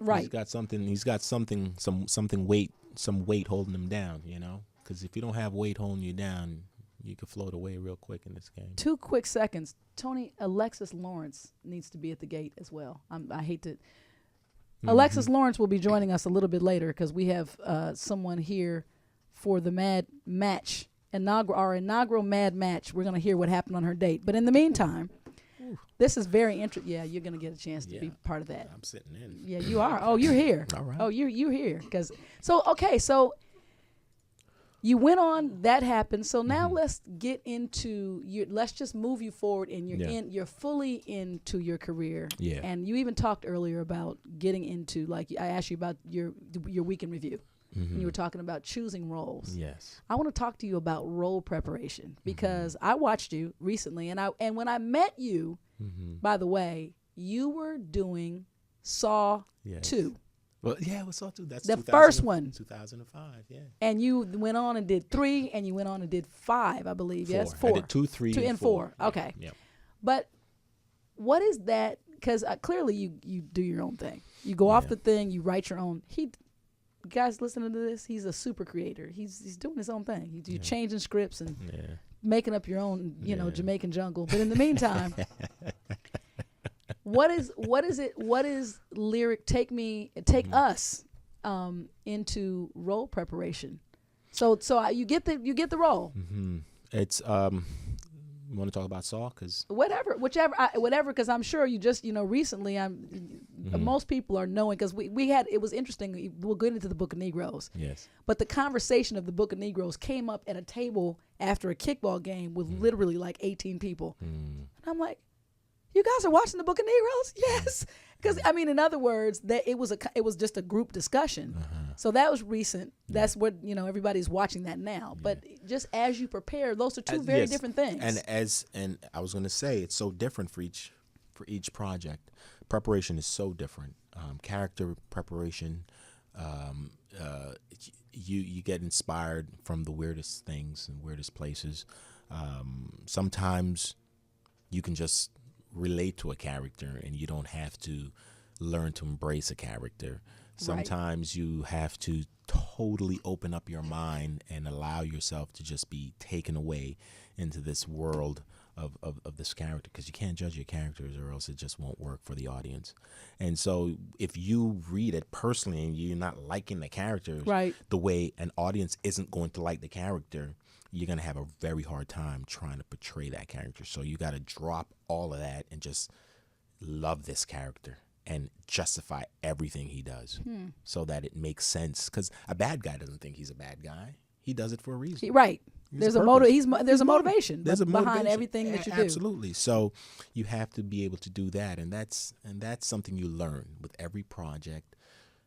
Right. He's got something, some weight holding him down. You know, because if you don't have weight holding you down, you can float away real quick in this game. 2 quick seconds. Tony, Alexis Lawrence needs to be at the gate as well. I hate to. Alexis Lawrence will be joining us a little bit later because we have someone here for the MaD match, our inaugural MaD match. We're going to hear what happened on her date. But in the meantime, this is very interesting. Yeah, you're going to get a chance to be part of that. I'm sitting in. Yeah, you are. Oh, you're here. All right. Oh, you're here. So you went on. That happened. So now let's get into let's just move you forward, and you're fully into your career. Yeah. And you even talked earlier about getting into, like, I asked you about your weekend review. And you were talking about choosing roles. Yes. I want to talk to you about role preparation because I watched you recently, and when I met you, by the way, you were doing Saw 2. Well, yeah, it was Saw 2. That's the first one. 2005, yeah. And you went on and did 3, and you went on and did 5, I believe. 4. Yes, 4. I did 2, 3, 2 and 4. Okay. Yeah. But what is that? Because clearly you do your own thing. You go off the thing. You write your own. Guys listening to this, he's a super creator. He's doing his own thing. You're changing scripts and making up your own, Jamaican jungle. But in the meantime, what is Lyriq? Take us into role preparation. So you get the role. It's you want to talk about Saw? Cause whatever, because I'm sure you just, recently most people are knowing, because it was interesting. We'll get into the Book of Negros. Yes. But the conversation of the Book of Negros came up at a table after a kickball game with literally like 18 people. And I'm like, you guys are watching the Book of Negros? Yes. Because, in other words, that it was just a group discussion. So that was recent. That's what, everybody's watching that now. But just as you prepare, those are two very different things. And I was going to say, it's so different for each project. Preparation is so different. Character preparation, you get inspired from the weirdest things and weirdest places. Sometimes you can just relate to a character and you don't have to learn to embrace a character. Sometimes you have to totally open up your mind and allow yourself to just be taken away into this world of this character, because you can't judge your characters or else it just won't work for the audience. And so if you read it personally and you're not liking the characters the way an audience isn't going to like the character, you're going to have a very hard time trying to portray that character. So you got to drop all of that and just love this character and justify everything he does so that it makes sense. Because a bad guy doesn't think he's a bad guy. He does it for a reason. There's a motivation behind everything that you do. Absolutely. So you have to be able to do that, and that's something you learn with every project.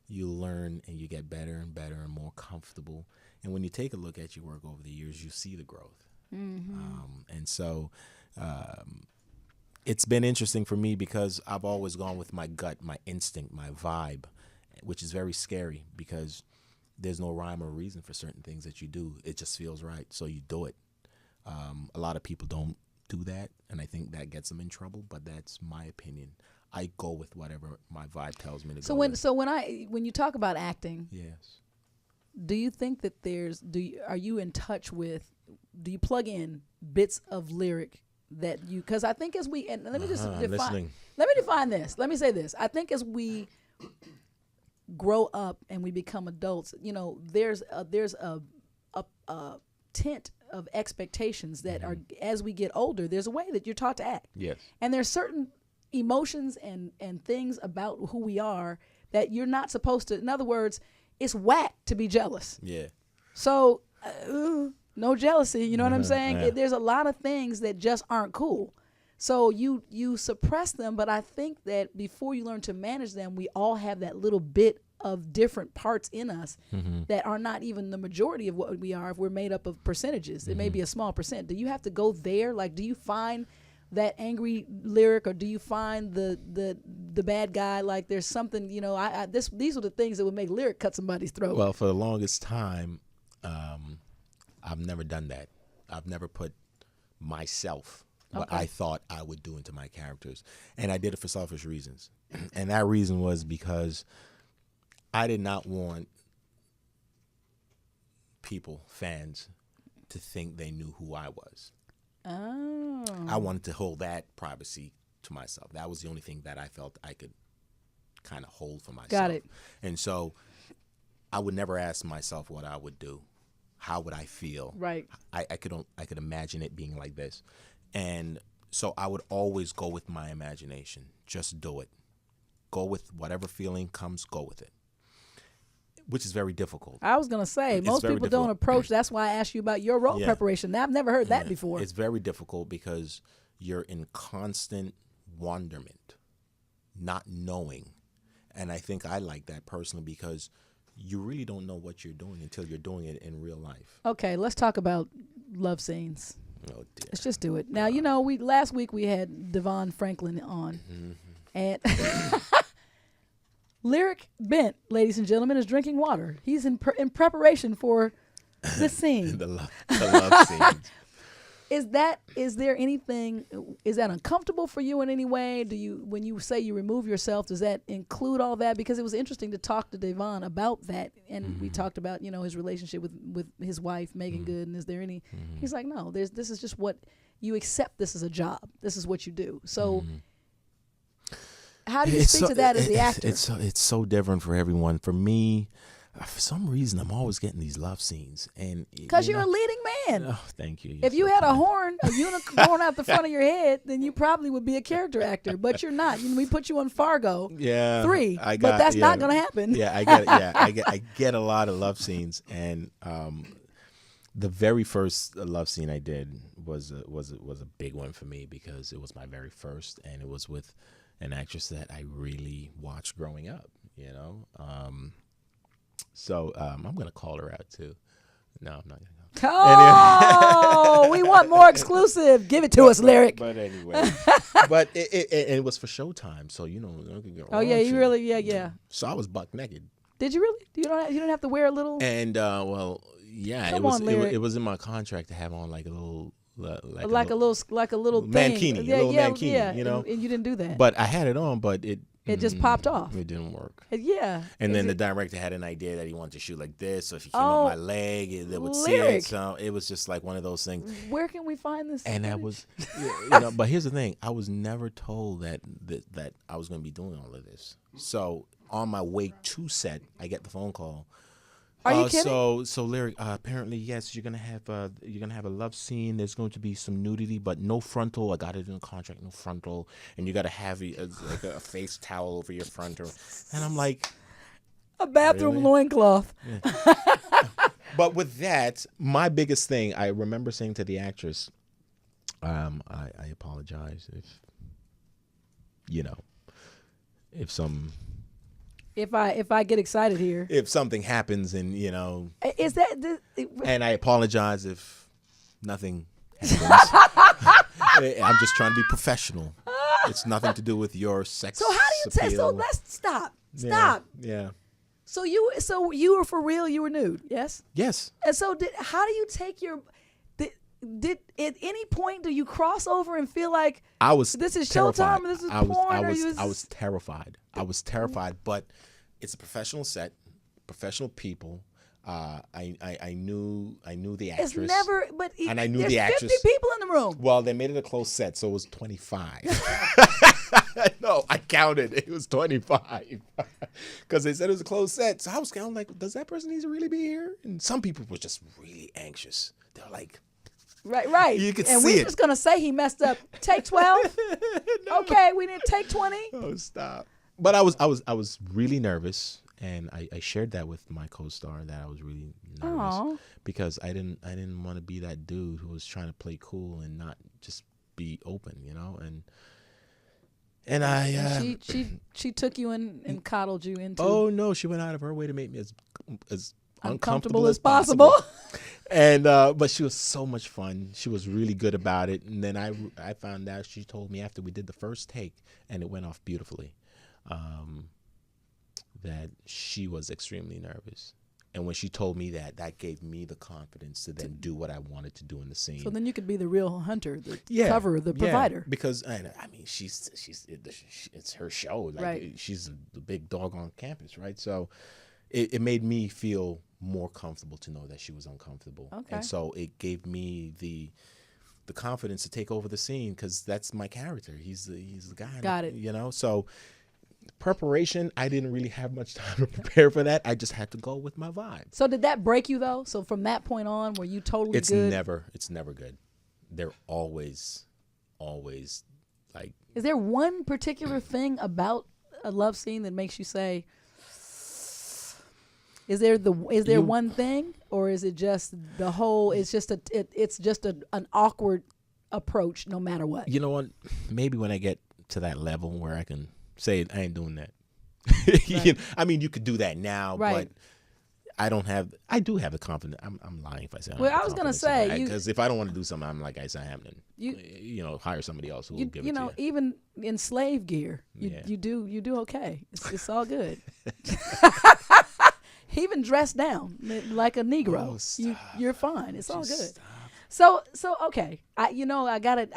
You learn and you get better and better and more comfortable. And when you take a look at your work over the years, you see the growth. And so it's been interesting for me because I've always gone with my gut, my instinct, my vibe, which is very scary because there's no rhyme or reason for certain things that you do. It just feels right, so you do it. A lot of people don't do that, and I think that gets them in trouble, but that's my opinion. I go with whatever my vibe tells me to go with. So when you talk about acting, yes, do you think that are you in touch with, do you plug in bits of Lyriq that you, because I think as we, and let me just I'm listening. let me define this. Let me say this. I think as we grow up and we become adults, there's a tint of expectations that are, as we get older, there's a way that you're taught to act. Yes. And there's certain emotions and things about who we are that you're not supposed to. In other words, it's whack to be jealous. Yeah. So no jealousy. You know what I'm saying? Yeah. There's a lot of things that just aren't cool. So you suppress them, but I think that before you learn to manage them, we all have that little bit of different parts in us that are not even the majority of what we are if we're made up of percentages. It may be a small percent. Do you have to go there? Like, do you find that angry Lyriq, or do you find the bad guy? Like, there's something, these are the things that would make Lyriq cut somebody's throat. Well, for the longest time, I've never done that. I've never put myself, what I thought I would do, into my characters. And I did it for selfish reasons. And that reason was because I did not want people, fans, to think they knew who I was. Oh. I wanted to hold that privacy to myself. That was the only thing that I felt I could kind of hold for myself. Got it. And so I would never ask myself what I would do. How would I feel? Right. I could imagine it being like this. And so I would always go with my imagination. Just do it. Go with whatever feeling comes, go with it. Which is very difficult. I was going to say, most people don't approach. That's why I asked you about your role preparation. I've never heard that before. It's very difficult because you're in constant wonderment, not knowing. And I think I like that personally because you really don't know what you're doing until you're doing it in real life. Okay, let's talk about love scenes. Oh, dear. Let's just do it. Now, last week we had Devon Franklin on. And Lyriq Bent, ladies and gentlemen, is drinking water. He's in preparation for this scene. the love scenes. Is there anything, is that uncomfortable for you in any way? When you say you remove yourself, does that include all that? Because it was interesting to talk to Devon about that. And we talked about, his relationship with his wife, Megan Good. And is there any, he's like, no, this is just what you accept. This is a job. This is what you do. So how do you speak to that as the actor? It's so different for everyone. For me, for some reason, I'm always getting these love scenes, and because you're a leading man. Oh, thank you. If you had a horn, a unicorn out the front of your head, then you probably would be a character actor. But you're not. We put you on Fargo 3, but that's not going to happen. Yeah, I get it. Yeah, I get a lot of love scenes, and the very first love scene I did was a big one for me because it was my very first, and it was with an actress that I really watched growing up. So I'm going to call her out, too. No, I'm not going to go. Oh, we want more exclusive. Give it to us, Lyriq. But anyway. But it was for Showtime, so, Oh, yeah, you really, yeah. So I was buck naked. Did you really? You don't have to wear a little? And, well, yeah, Come on, Lyriq. it was in my contract to have on, like a little... like a little thing. Mankini, a little mankini, and you didn't do that. But I had it on, but it just popped off. It didn't work. Yeah. And then the director had an idea that he wanted to shoot like this, so if he came up my leg, they would see Lyriq. it. So it was just like one of those things. Where can we find this? And that was, but here's the thing: I was never told that I was going to be doing all of this. So on my way to set, I get the phone call. Are you kidding? So Lyriq, apparently yes, you're gonna have a love scene. There's going to be some nudity, but no frontal. I got it in the contract, no frontal, and you got to have a face towel over your frontal. And I'm like, a bathroom loincloth. Yeah. But with that, my biggest thing, I remember saying to the actress, I apologize if I get excited here, if something happens, and is that and I apologize if nothing happens. I'm just trying to be professional. It's nothing to do with your sex. So how do you so let's stop. Yeah. So you were for real, you were nude, yes? Yes. And so how do you take your did at any point do you cross over and feel like this is terrified. Showtime, this is porn? I was terrified. I was terrified, but it's a professional set, professional people. I knew the actress. It's never, but and I knew there's the 50 actress. people in the room. Well, they made it a close set, so it was 25. No, I counted. It was 25 because they said it was a closed set. So I was kind of like, does that person need to really be here? And some people were just really anxious. They're like, right. You could and see we're it. just gonna say he messed up. Take 12. No. Okay, we didn't take 20. Oh, stop. But I was really nervous, and I shared that with my co-star that I was really nervous. Aw. Because I didn't want to be that dude who was trying to play cool and not just be open, And I She took you in and coddled you into. oh no, she went out of her way to make me as uncomfortable as possible. And but she was so much fun. She was really good about it. And then I found out, she told me after we did the first take and it went off beautifully, that she was extremely nervous. And when she told me that gave me the confidence to then do what I wanted to do in the scene. So then you could be the real hunter, the cover, the provider. Because I mean, it's her show. Like, right. She's the big dog on campus, right? So it made me feel more comfortable to know that she was uncomfortable. Okay. And so it gave me the confidence to take over the scene, because that's my character. He's the guy. Got it. So preparation, I didn't really have much time to prepare for that. I just had to go with my vibe. So did that break you though? So from that point on, were you totally It's good? It's never good. They're always like. Is there one particular thing about a love scene that makes you say, is there one thing, or is it just the whole? It's just an awkward approach no matter what. You know what? Maybe when I get to that level where I can say I ain't doing that. Right. I mean, you could do that now, right. But I do have the confidence. I'm lying if I say. Well, I was gonna say, because if I don't want to do something, I'm like, it's not happening. Hire somebody else who will give it to you. Even in slave gear, you do okay. It's all good. Even dressed down like a Negro, you're fine. It's all good. So okay. I gotta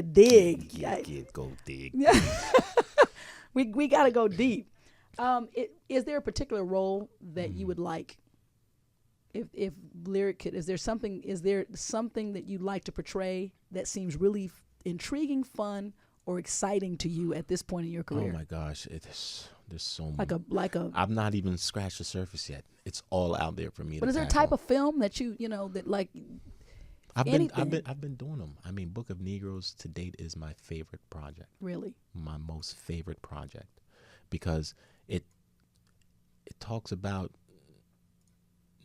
dig. Go dig. We gotta go deep. Is there a particular role that you would like? If Lyriq could, is there something that you'd like to portray that seems really intriguing, fun, or exciting to you at this point in your career? Oh my gosh, there's so much. Like a. I've not even scratched the surface yet. It's all out there for me. But is there a type of film that that like? I've been doing them. I mean, Book of Negros to date is my favorite project. Really? My most favorite project, because it talks about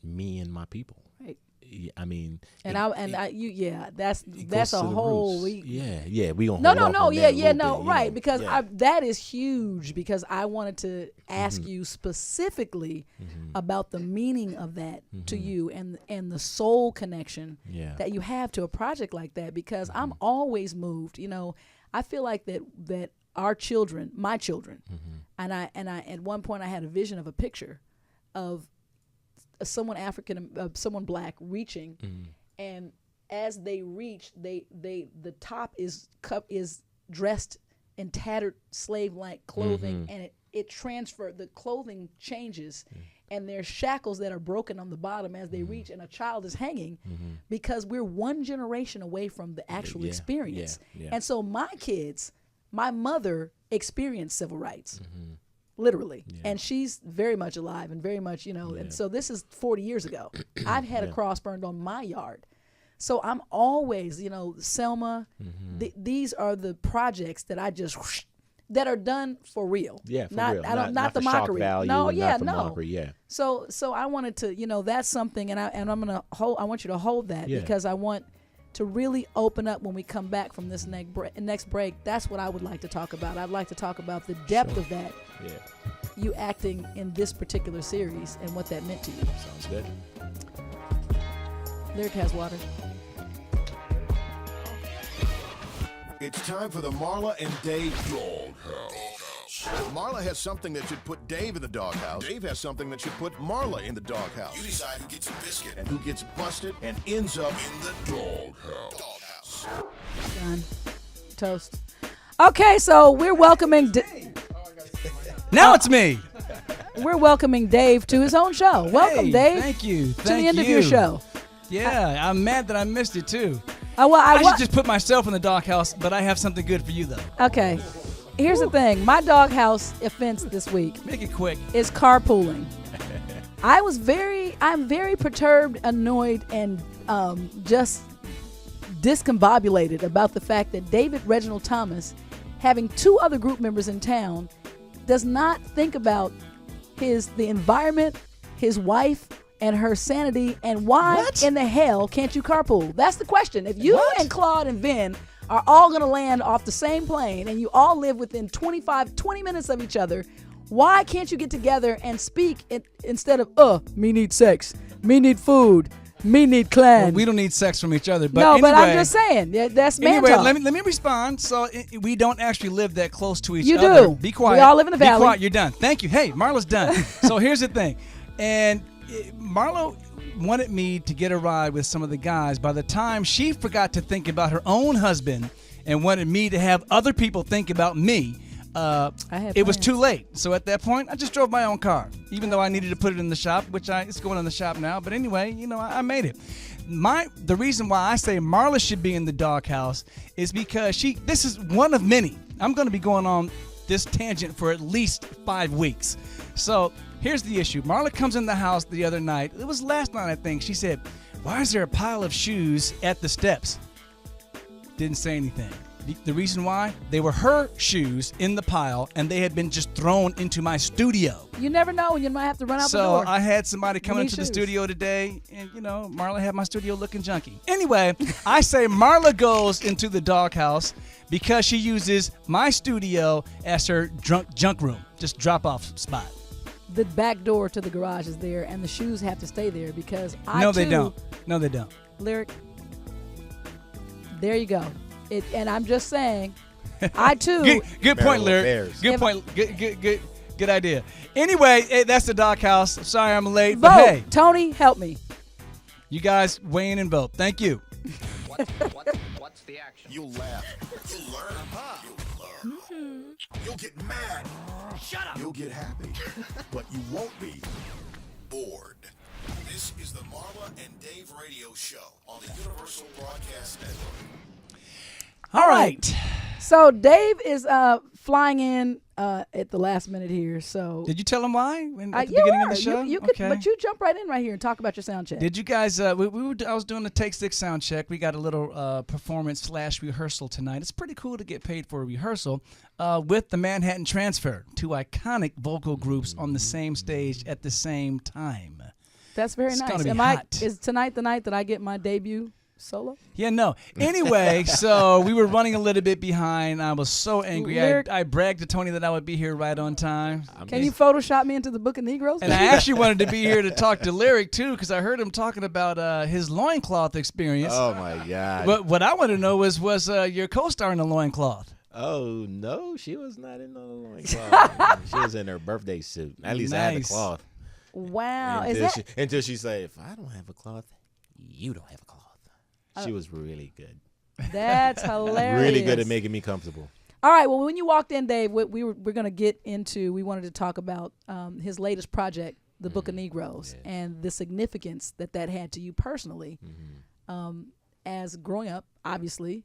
me and my people. Right. I mean, that's a whole. We gonna right, because that is huge, because I wanted to ask you specifically about the meaning of that to you and the soul connection that you have to a project like that, because I'm always moved. I feel like that our children, my children, and I at one point I had a vision of a picture of someone someone black reaching, and as they reach, the top is dressed in tattered slave-like clothing, and it transferred, the clothing changes, and there's shackles that are broken on the bottom as they reach, and a child is hanging, because we're one generation away from the actual experience. And so my kids, my mother experienced civil rights. Literally. And she's very much alive and very much, and so this is 40 years ago. I've had a cross burned on my yard. So I'm always, Selma, these are the projects that I just, that are done for real. Yeah, for not, real. Not the mockery. Value, mockery, So I wanted to, that's something, and I want you to hold that, because I want to really open up when we come back from this next break. That's what I would like to talk about. I'd like to talk about the depth of that. Yeah. You acting in this particular series and what that meant to you. Sounds good. Lyriq has water. It's time for the Marla and Dave Doghouse. Marla has something that should put Dave in the doghouse. Dave has something that should put Marla in the doghouse. You decide who gets a biscuit and who gets busted and ends up in the doghouse. Done. Toast. Okay, so we're welcoming. Now it's me. we're welcoming Dave to his own show. Welcome, Hey, Dave. Thank you. To the interview show. Yeah, I'm mad that I missed it too. Well, I should just put myself in the doghouse, but I have something good for you though. Okay. Here's the thing. My doghouse offense this week Make it quick. is carpooling. I'm very perturbed, annoyed, and just discombobulated about the fact that David Reginald Thomas, having 2 other group members in town, does not think about the environment, his wife, and her sanity, and why in the hell can't you carpool? That's the question. If you and Claude and Vin are all going to land off the same plane and you all live within 20 minutes of each other, why can't you get together and speak instead of, me need sex, me need food, me need clan? Well, we don't need sex from each other. But no, anyway, but I'm just saying, that's man anyway, talk. let me respond. So we don't actually live that close to each You other. do. Be quiet. We all live in the valley. Be quiet. You're done. Thank you. Hey, Marla's done. So here's the thing. And Marla wanted me to get a ride with some of the guys. By the time she forgot to think about her own husband and wanted me to have other people think about me, it was too late. So at that point, I just drove my own car, even though I needed to put it in the shop, it's going in the shop now. But anyway, I made it. The reason why I say Marla should be in the doghouse is because this is one of many. I'm going to be going on this tangent for at least 5 weeks. So here's the issue. Marla comes in the house the other night. It was last night, I think. She said, "Why is there a pile of shoes at the steps?" Didn't say anything. The reason why? They were her shoes in the pile, and they had been just thrown into my studio. You never know when you might have to run out the door. So I had somebody come into the shoes. studio today, and, Marla had my studio looking junky. Anyway, I say Marla goes into the doghouse because she uses my studio as her junk room, just drop-off spot. The back door to the garage is there, and the shoes have to stay there because they don't. No, they don't. Lyriq, there you go. And I'm just saying, I too. Good point, Lyriq. Good point. Good idea. Anyway, that's the doghouse. Sorry I'm late, Vote. but hey, Tony, help me. you guys weigh in and vote. Thank you. What's the action? You'll laugh. You'll learn. You'll learn. You'll get mad. Shut up! You'll get happy. But you won't be bored. This is the Marla and Dave radio show on the Universal Broadcast Network. All right. So Dave is flying in at the last minute here. So Did you tell him why at the beginning of the show? You could, but you jump right in right here and talk about your sound check. Did you guys? I was doing the Take 6 sound check. We got a little performance/rehearsal tonight. It's pretty cool to get paid for a rehearsal with the Manhattan Transfer, 2 iconic vocal groups on the same stage at the same time. That's very It's nice. gonna be hot. Is tonight the night that I get my debut solo? Yeah, no. Anyway, so we were running a little bit behind. I was so angry. I bragged to Tony that I would be here right on time. Can you Photoshop me into the Book of Negros? And I actually wanted to be here to talk to Lyriq, too, because I heard him talking about his loincloth experience. Oh, my God. But what I want to know was your co-star in the loincloth? Oh, no, she was not in the loincloth. She was in her birthday suit. At least I had the Nice. cloth. Wow. Until she said, if I don't have a cloth, you don't have a cloth. She was really good. That's hilarious. Really good at making me comfortable. All right. Well, when you walked in, Dave, we're going to get into. We wanted to talk about his latest project, the Book of Negros, and the significance that had to you personally, as growing up, obviously,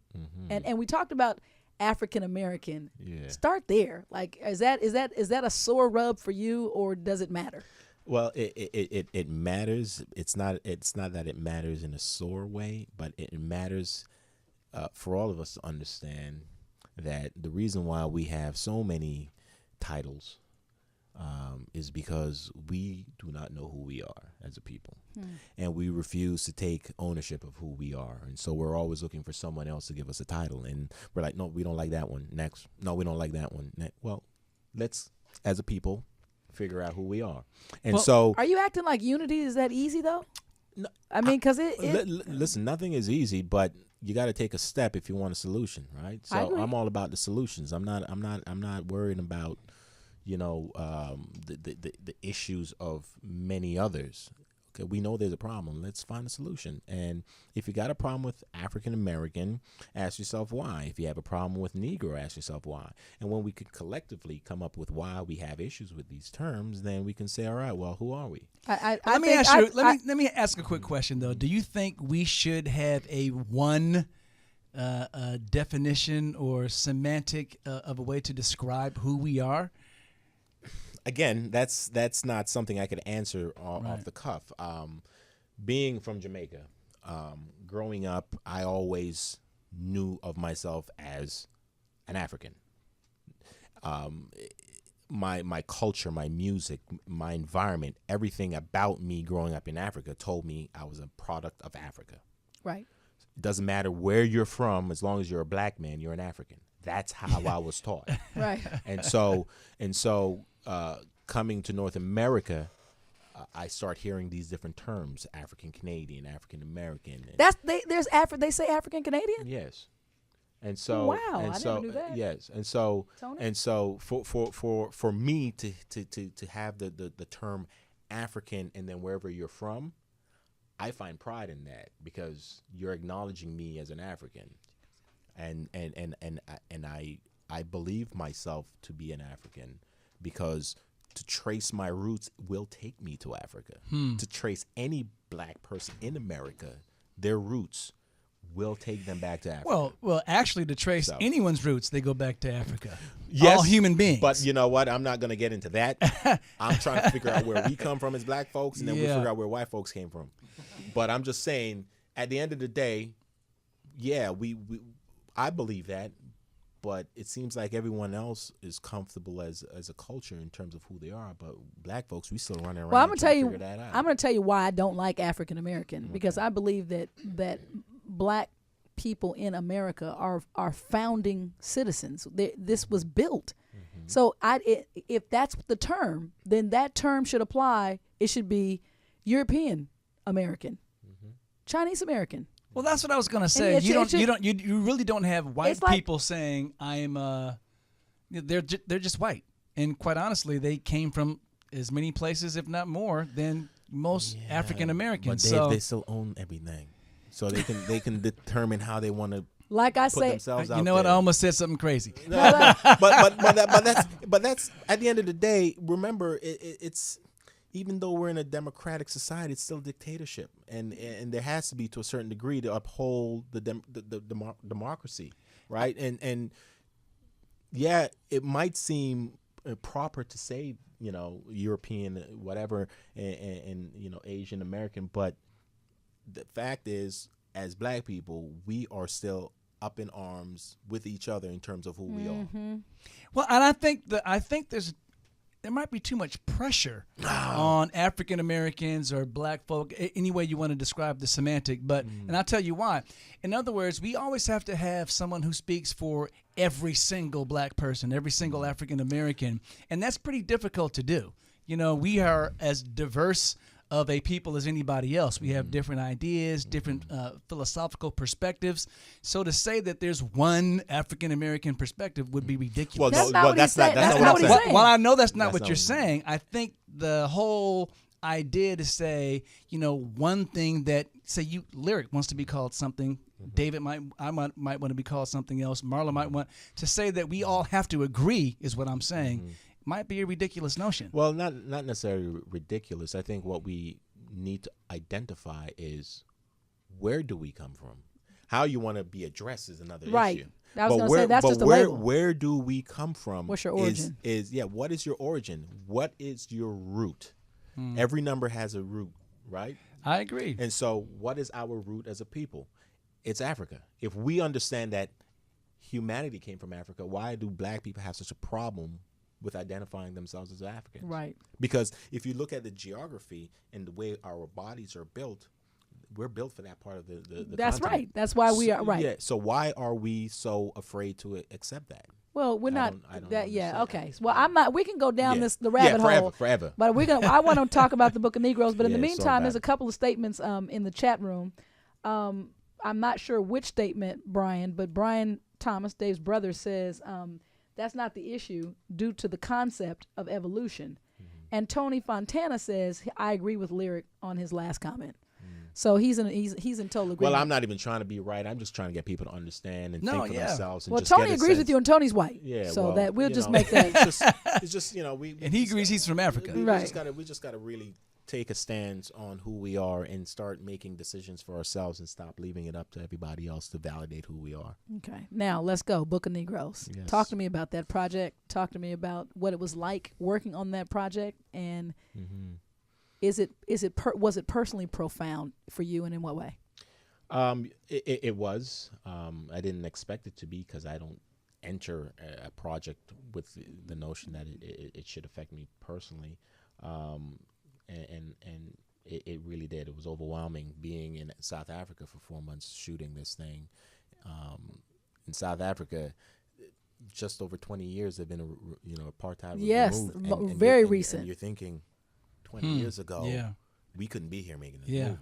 and we talked about African American. Yeah. Start there. Like, is that a sore rub for you, or does it matter? Well, it matters. It's not that it matters in a sore way, but it matters for all of us to understand that the reason why we have so many titles is because we do not know who we are as a people, and we refuse to take ownership of who we are, and so we're always looking for someone else to give us a title, and we're like, no, we don't like that one. Next, no, we don't like that one. Well, let's, as a people, figure out who we are. And so are you acting like unity is that easy though? No, I mean, because listen, nothing is easy, but you got to take a step if you want a solution, right? So I'm all about the solutions. I'm not worried about the issues of many others, Okay, we know there's a problem. Let's find a solution. And if you got a problem with African American, ask yourself why. If you have a problem with Negro, ask yourself why. And when we could collectively come up with why we have issues with these terms, then we can say, all right, well, who are we? Let me ask a quick question though. Do you think we should have a one definition or semantic of a way to describe who we are? Again, that's not something I could answer off the cuff. Being from Jamaica, growing up, I always knew of myself as an African. My culture, my music, my environment, everything about me growing up in Africa told me I was a product of Africa. Right. It doesn't matter where you're from, as long as you're a black man, you're an African. That's how I was taught. Right. And so, coming to North America, I start hearing these different terms: African Canadian, African American. They say African Canadian. Yes. And so, wow, and I so, never knew that. Yes, and so, Tony? and so, for me to have the term African, and then wherever you're from, I find pride in that, because you're acknowledging me as an African, and I believe myself to be an African, because to trace my roots will take me to Africa. To trace any black person in America, their roots will take them back to Africa. Well, actually, to trace anyone's roots, they go back to Africa. Yes, all human beings. But you know what? I'm not going to get into that. I'm trying to figure out where we come from as black folks, and then we figure out where white folks came from. But I'm just saying, at the end of the day, yeah, I believe that, but it seems like everyone else is comfortable as a culture in terms of who they are. But black folks, we still running around. Well, I'm figure that out. I'm going to tell you why I don't like African American, because I believe that black people in America are founding citizens. This was built. So if that's the term, then that term should apply. It should be European American, Chinese American. Well, that's what I was gonna say. You really don't have white people saying I'm they're just white, and quite honestly, they came from as many places, if not more, than most African Americans. But they still own everything, so they can determine how they want to. Like I put say, themselves out you know what? there. I almost said something crazy. but that's at the end of the day. Remember, it's even though we're in a democratic society, it's still dictatorship, and there has to be, to a certain degree, to uphold the democracy, right? And yeah, it might seem proper to say, European, whatever, and Asian American, but the fact is, as black people, we are still up in arms with each other in terms of who we are. Well, and I think there might be too much pressure on African Americans or black folk, any way you want to describe the semantic. But and I'll tell you why. In other words, we always have to have someone who speaks for every single black person, every single African American, and that's pretty difficult to do. We are as diverse of a people as anybody else. We have different ideas, different philosophical perspectives. So to say that there's one African American perspective would be ridiculous. Well, that's not what he's saying. While I know that's not what you're saying, I think the whole idea to say, one thing that, say, Lyriq wants to be called something, David might want to be called something else, Marla might want to say that we all have to agree, is what I'm saying. Might be a ridiculous notion. Well, not necessarily ridiculous. I think what we need to identify is, where do we come from? How you want to be addressed is another right. issue. I was going to say, that's just a label. Where do we come from? What's your origin? What is your origin? What is your root? Every number has a root, right? I agree. And so what is our root as a people? It's Africa. If we understand that humanity came from Africa, why do black people have such a problem with identifying themselves as Africans? Right. Because if you look at the geography and the way our bodies are built, we're built for that part of the That's continent. right. That's why we are right. Yeah. So why are we so afraid to accept that? Well, we're not I don't that. Yeah. understand. Okay. Well, I'm not. We can go down the rabbit hole forever. But I want to talk about the Book of Negros. But in the Yeah, meantime, so there's a couple of statements in the chat room. I'm not sure which statement, Brian, but Brian Thomas, Dave's brother, says that's not the issue due to the concept of evolution. And Tony Fontana says, I agree with Lyriq on his last comment. So he's in total agreement. Well, I'm not even trying to be right. I'm just trying to get people to understand and think for themselves. And Well, just Tony get a agrees sense. with you, and Tony's white. Yeah, so well, that we'll just know, make that. It's just we And he agrees he's from Africa. Right. We just gotta really take a stance on who we are and start making decisions for ourselves and stop leaving it up to everybody else to validate who we are. Okay, now let's go. Book of Negros. Yes. Talk to me about that project. Talk to me about what it was like working on that project, and was it personally profound for you, and in what way? It was. I didn't expect it to be because I don't enter a project with the notion that it should affect me personally. And it really did. It was overwhelming being in South Africa for 4 months shooting this thing. In South Africa, just over 20 years they've been apartheid was Yes, removed. very and recent. And you're thinking 20 years ago, Yeah. we couldn't be here making this movie.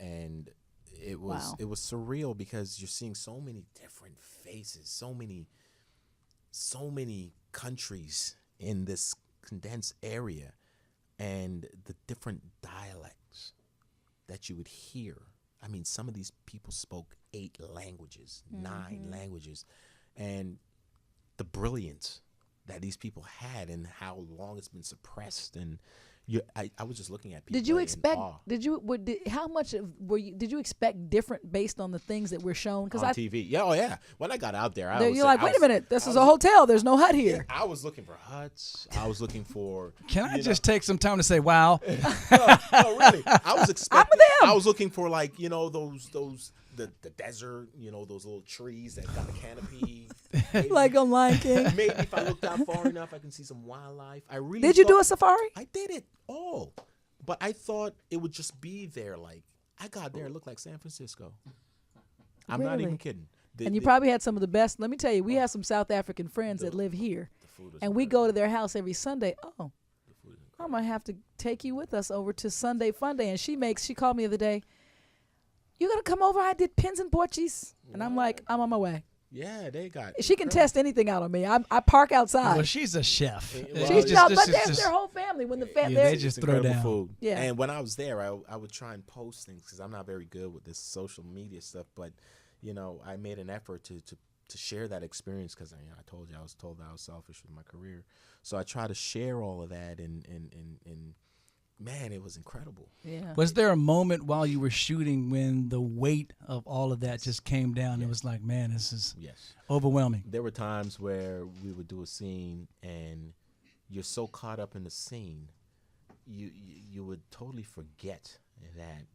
And it was surreal because you're seeing so many different faces, so many countries in this condensed area, and the different dialects that you would hear. I mean, some of these people spoke 8 languages, 9 languages, and the brilliance that these people had and how long it's been suppressed. And I was just looking at people. Did you in expect? awe. How much did you expect different based on the things that were shown? Because On TV? Yeah. When I got out there, you're like, wait a minute, this is a hotel. There's no hut here. I was looking for huts. I was looking for. Can I just take some time to say, wow? No, really. I was expecting. them. I was looking for those the desert. Those little trees that got a canopy. Like on Lion King. Maybe if I looked out far enough, I can see some wildlife. I really. Did you do a safari? I did it all, but I thought it would just be there. Like I got there, it looked like San Francisco. I'm not Really? even kidding. And you probably had some of the best. Let me tell you, we have some South African friends that live here, and we go to their house every Sunday. Oh, I'm gonna have to take you with us over to Sunday Fun Day. And she called me the other day. You gonna come over? I did pins and porchies, and I'm like, I'm on my way. Yeah, they got. She can test anything out on me. I park outside. Well, she's a chef. Well, She's just- but there's their whole family when the they just It's throw incredible down. food. Yeah. And when I was there, I would try and post things because I'm not very good with this social media stuff. But I made an effort to share that experience because I told you I was told that I was selfish with my career. So I try to share all of that, and man, it was incredible. Yeah. Was there a moment while you were shooting when the weight of all of that just came down? It was like, man, this is Yes. overwhelming. There were times where we would do a scene and you're so caught up in the scene, you would totally forget that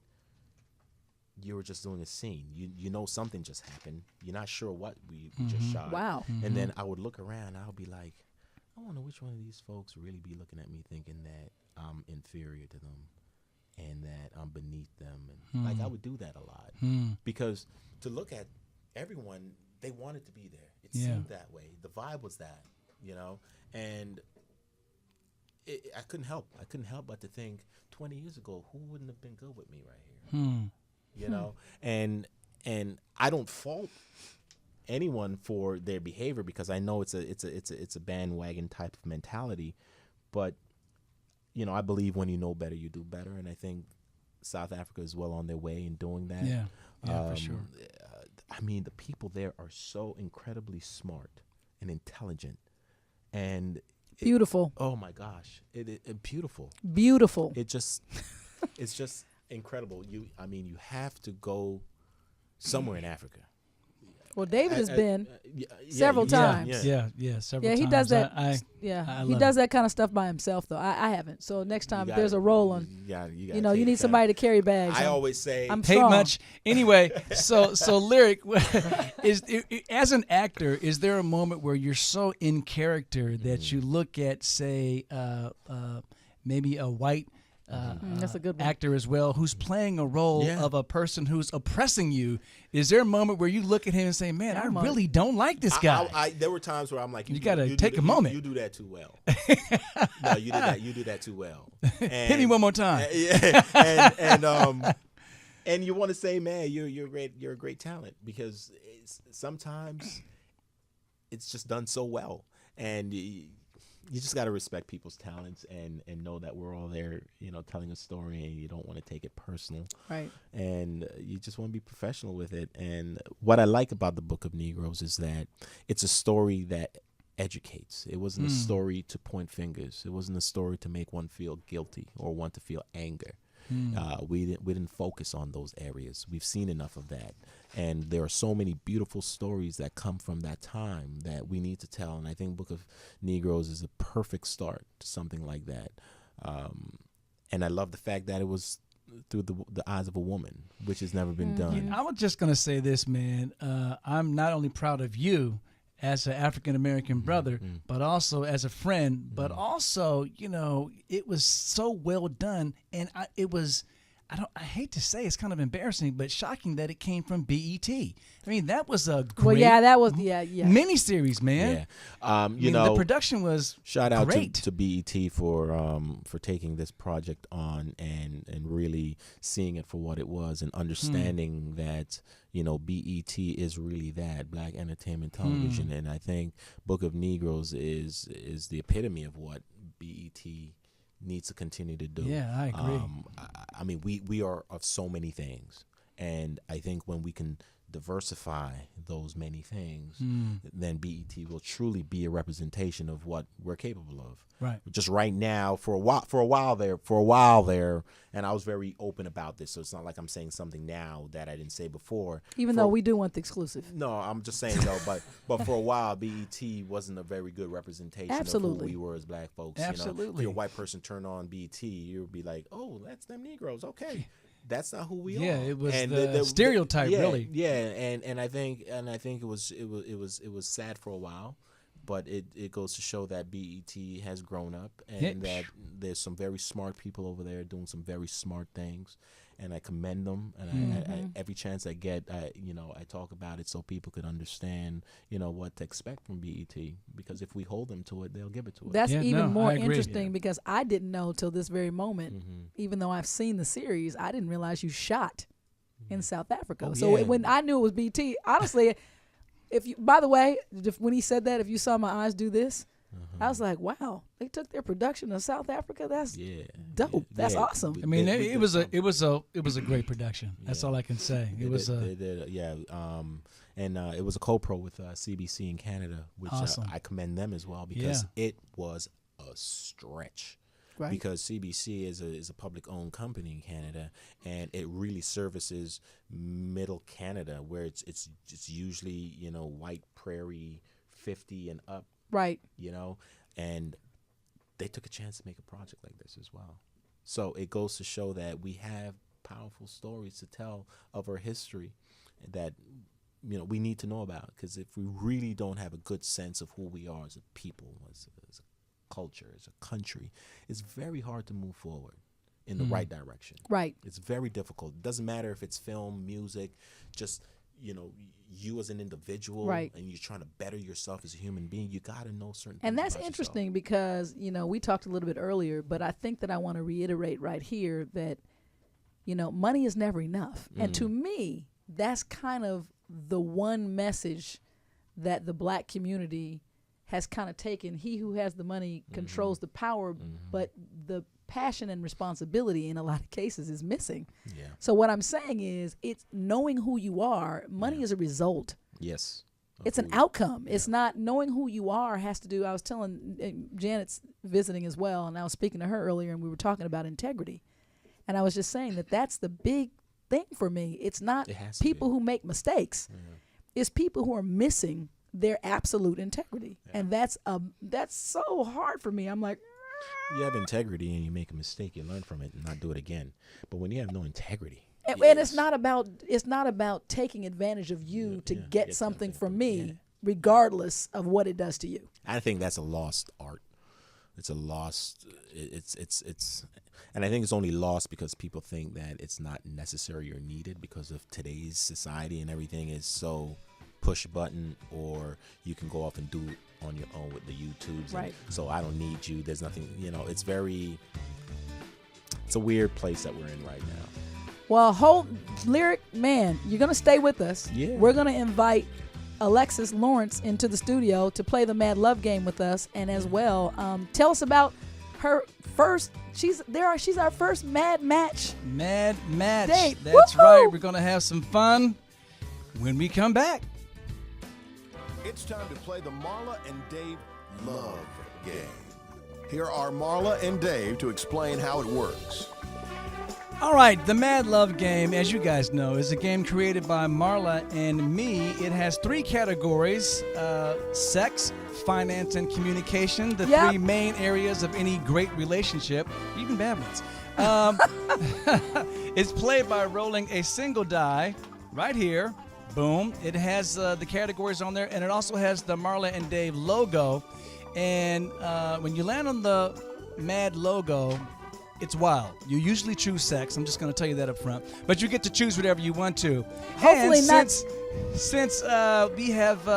you were just doing a scene. You know something just happened. You're not sure what we just shot. Wow. And then I would look around and I would be like, I wonder which one of these folks really be looking at me thinking that I'm inferior to them and that I'm beneath them. And like I would do that a lot because to look at everyone, they wanted to be there. It seemed that way. The vibe was that, and I couldn't help. I couldn't help but to think 20 years ago, who wouldn't have been good with me right here? And I don't fault anyone for their behavior because I know it's a bandwagon type of mentality, but I believe when you know better, you do better, and I think South Africa is well on their way in doing that. Yeah, for sure. I mean, the people there are so incredibly smart and intelligent, and Beautiful. Oh my gosh, it beautiful. Beautiful. It's just incredible. You have to go somewhere in Africa. Well, David has been yeah, several times. Yeah, several times. He does that. I he love does it. that kind of stuff by himself, though. I haven't. So next time You there's gotta- a roll on. You need somebody to carry bags. I always say, I'm Hate strong. much. Anyway, so Lyriq, as an actor, is there a moment where you're so in character that you look at, say, maybe a white That's a good one. actor as well, who's playing a role of a person who's oppressing you? Is there a moment where you look at him and say, "Man, I really don't like this guy"? there were times where I'm like, You gotta do take a moment. You do that too well. No, you do that too well. Hit me one more time. And you want to say, man, you're great. You're a great talent because sometimes it's just done so well, and you just got to respect people's talents and know that we're all there, telling a story, and you don't want to take it personal. Right. And you just want to be professional with it. And what I like about the Book of Negros is that it's a story that educates. It wasn't a story to point fingers. It wasn't a story to make one feel guilty or want to feel anger. We didn't focus on those areas. We've seen enough of that, and there are so many beautiful stories that come from that time that we need to tell. And I think Book of Negros is a perfect start to something like that. And I love the fact that it was through the eyes of a woman, which has never been done. I was just gonna say this, man. I'm not only proud of you as an African American brother, but also as a friend, but also, it was so well done, and I hate to say it's kind of embarrassing, but shocking that it came from BET. I mean, that was a great miniseries, man. Yeah. The production was shout out great. to BET for taking this project on and really seeing it for what it was, and understanding that BET is really that, Black Entertainment Television. And I think Book of Negros is the epitome of what BET needs to continue to do. Yeah, I agree. I mean, we are of so many things, and I think when we can diversify those many things, then BET will truly be a representation of what we're capable of. Right. Just right now, for a while there, and I was very open about this, so it's not like I'm saying something now that I didn't say before. Even though we do want the exclusive. No, I'm just saying though, but for a while, BET wasn't a very good representation of who we were as Black folks. Absolutely. If you're a white person turn on BET, you'll be like, oh, that's them Negroes. Okay. That's not who we are. Yeah, it was the stereotype, really. Yeah, and I think it was sad for a while, but it goes to show that BET has grown up, and that there's some very smart people over there doing some very smart things, and I commend them. And I every chance I get, I talk about it so people could understand, what to expect from BET, because if we hold them to it, they'll give it to us. That's even more interesting because I didn't know till this very moment, even though I've seen the series, I didn't realize you shot in South Africa. When I knew it was BET, honestly, by the way, when he said that, if you saw my eyes do this, I was like, wow, they took their production to South Africa. That's dope. That's awesome. I mean, it was a great production. That's all I can say. It was it was a co-pro with CBC in Canada, which awesome. I commend them as well, because it was a stretch. Right. Because CBC is a public-owned company in Canada, and it really services middle Canada, where it's usually white prairie 50 and up. Right. And they took a chance to make a project like this as well. So it goes to show that we have powerful stories to tell of our history that we need to know about, because if we really don't have a good sense of who we are as a people, as a culture, as a country, it's very hard to move forward in the right direction. Right. It's very difficult. It doesn't matter if it's film, music, just you as an individual, right, and you're trying to better yourself as a human being, you got to know certain things. And that's interesting because, we talked a little bit earlier, but I think that I want to reiterate right here that, money is never enough. And to me, that's kind of the one message that the Black community has kind of taken. He who has the money controls the power, but the passion and responsibility in a lot of cases is missing. Yeah. So what I'm saying is, it's knowing who you are. Money is a result. Yes. It's an outcome. It's not knowing who you are has to do. I was telling Janet's visiting as well, and I was speaking to her earlier, and we were talking about integrity. And I was just saying that that's the big thing for me. It's not people who make mistakes. It's people who are missing their absolute integrity. And that's so hard for me. I'm like, you have integrity and you make a mistake, you learn from it and not do it again. But when you have no integrity, and it's not about taking advantage of you to get something from me, regardless of what it does to you. I think that's a lost art. It's a lost. And I think it's only lost because people think that it's not necessary or needed because of today's society, and everything is so push button, or you can go off and do it on your own with the YouTubes. Right. So I don't need you. There's nothing, it's a weird place that we're in right now. Well, Lyriq, man, you're going to stay with us. Yeah. We're going to invite Alexis Lawrence into the studio to play the Mad Love game with us, and as well, tell us about her first. She's our first Mad Match. Mad Match. Date. That's Woo-hoo! right. We're gonna have some fun when we come back. It's time to play the Marla and Dave Love Game. Here are Marla and Dave to explain how it works. All right, the Mad Love Game, as you guys know, is a game created by Marla and me. It has 3 categories: sex, finance, and communication. The 3 main areas of any great relationship, even bad ones. It's played by rolling a single die right here. Boom. It has the categories on there, and it also has the Marla and Dave logo. And when you land on the Mad logo, it's wild. You usually choose sex. I'm just going to tell you that up front. But you get to choose whatever you want to. Hopefully and not. Since we have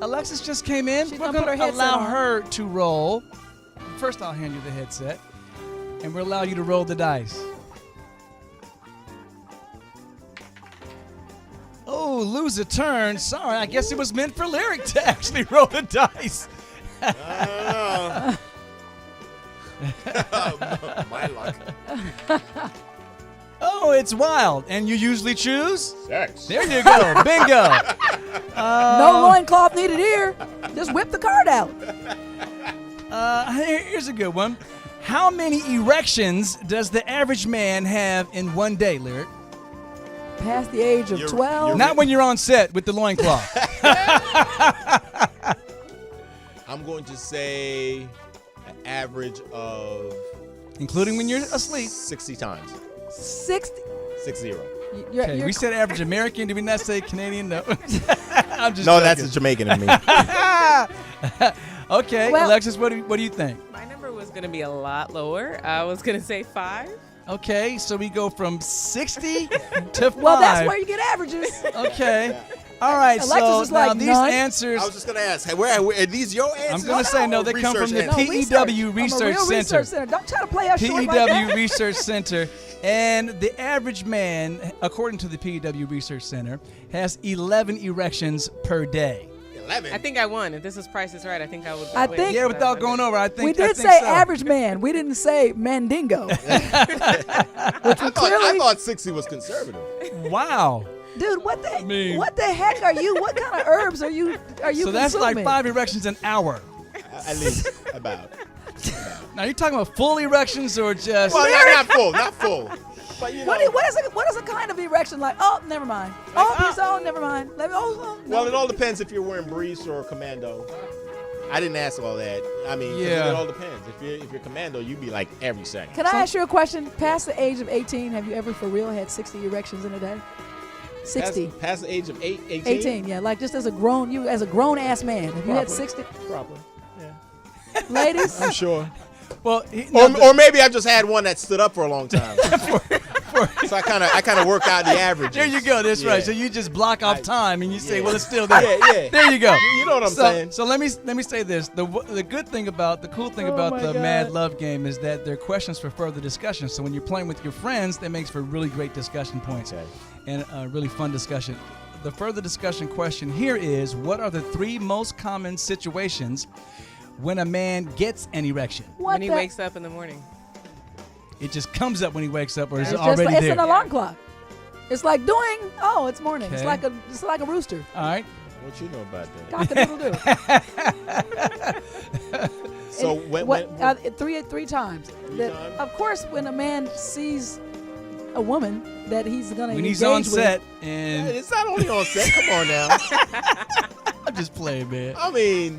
Alexis just came in, She's we're gonna put going her to headset allow on. her to roll. First, I'll hand you the headset, and we'll allow you to roll the dice. Oh, lose a turn. Sorry, I guess it was meant for Lyriq to actually roll the dice. My luck. Oh, it's wild. And you usually choose? Sex. There you go. Bingo. No loincloth needed here. Just whip the card out. Here's a good one. How many erections does the average man have in one day, Lyriq? Past the age of 12. Not when you're on set with the loincloth. I'm going to say an average of Including when you're asleep. 60 times. 60. 60. Okay, we said average American. Did we not say Canadian? No. I'm just No, joking. that's a Jamaican in me. Okay, Well- Alexis, what do you think? My number was going to be a lot lower. I was going to say 5. Okay, so we go from 60 to 5. Well, that's where you get averages. Okay. All right, Alexis so is now like these none. answers, I was just going to ask, hey, where are these your answers? I'm going to say no, they come from the Research PEW I'm a Research real Center. research center. Don't try to play us short like PEW that. Research Center. And the average man, according to the PEW Research Center, has 11 erections per day. 11. I think I won. If this is Price is Right, I think I would. I win. think- Yeah, without going over, I think We I did think say so. average man. We didn't say mandingo. I thought 60 was conservative. Wow. Dude, what the mean- what the heck are you? What kind of herbs are you So that's like consuming? 5 erections an hour. At least about. Now, you're talking about full erections or just... Well, not full. But you know. What is a kind of erection like? Oh, never mind. Never mind. Let me, no. Well, it all depends if you're wearing briefs or commando. I didn't ask all that. I mean, 'cause Yeah. it all depends. If you're commando, you'd be like every second. Can I ask you a question? Past the age of 18, have you ever for real had 60 erections in a day? 60. Past the age of 18? 18, yeah. Like just as a grown ass man. Have you had Proper. 60? Proper. Yeah. Ladies? I'm sure. Well, Or maybe I just had one that stood up for a long time. So I kind of work out the average. there you go. That's right. Yeah. So you just block off time and you say, Yeah. well, it's still there. Yeah. There you go. You know what I'm saying. So let me say this: the cool thing Oh about my the God. Mad Love game is that they're questions for further discussion. So when you're playing with your friends, that makes for really great discussion points Okay. and a really fun discussion. The further discussion question here is: what are the 3 most common situations when a man gets an erection? What When he the- wakes up in the morning. It just comes up when he wakes up, or is It's it just already it's there? an alarm clock. It's like doing. Oh, it's morning. Okay. It's like a rooster. All right. What you know about that? Cock-a-doodle-doo. So Three times. times? Of course, when a man sees a woman that he's gonna When he's engage on with, set, and it's not only on set. Come on now. I'm just playing, man. I mean,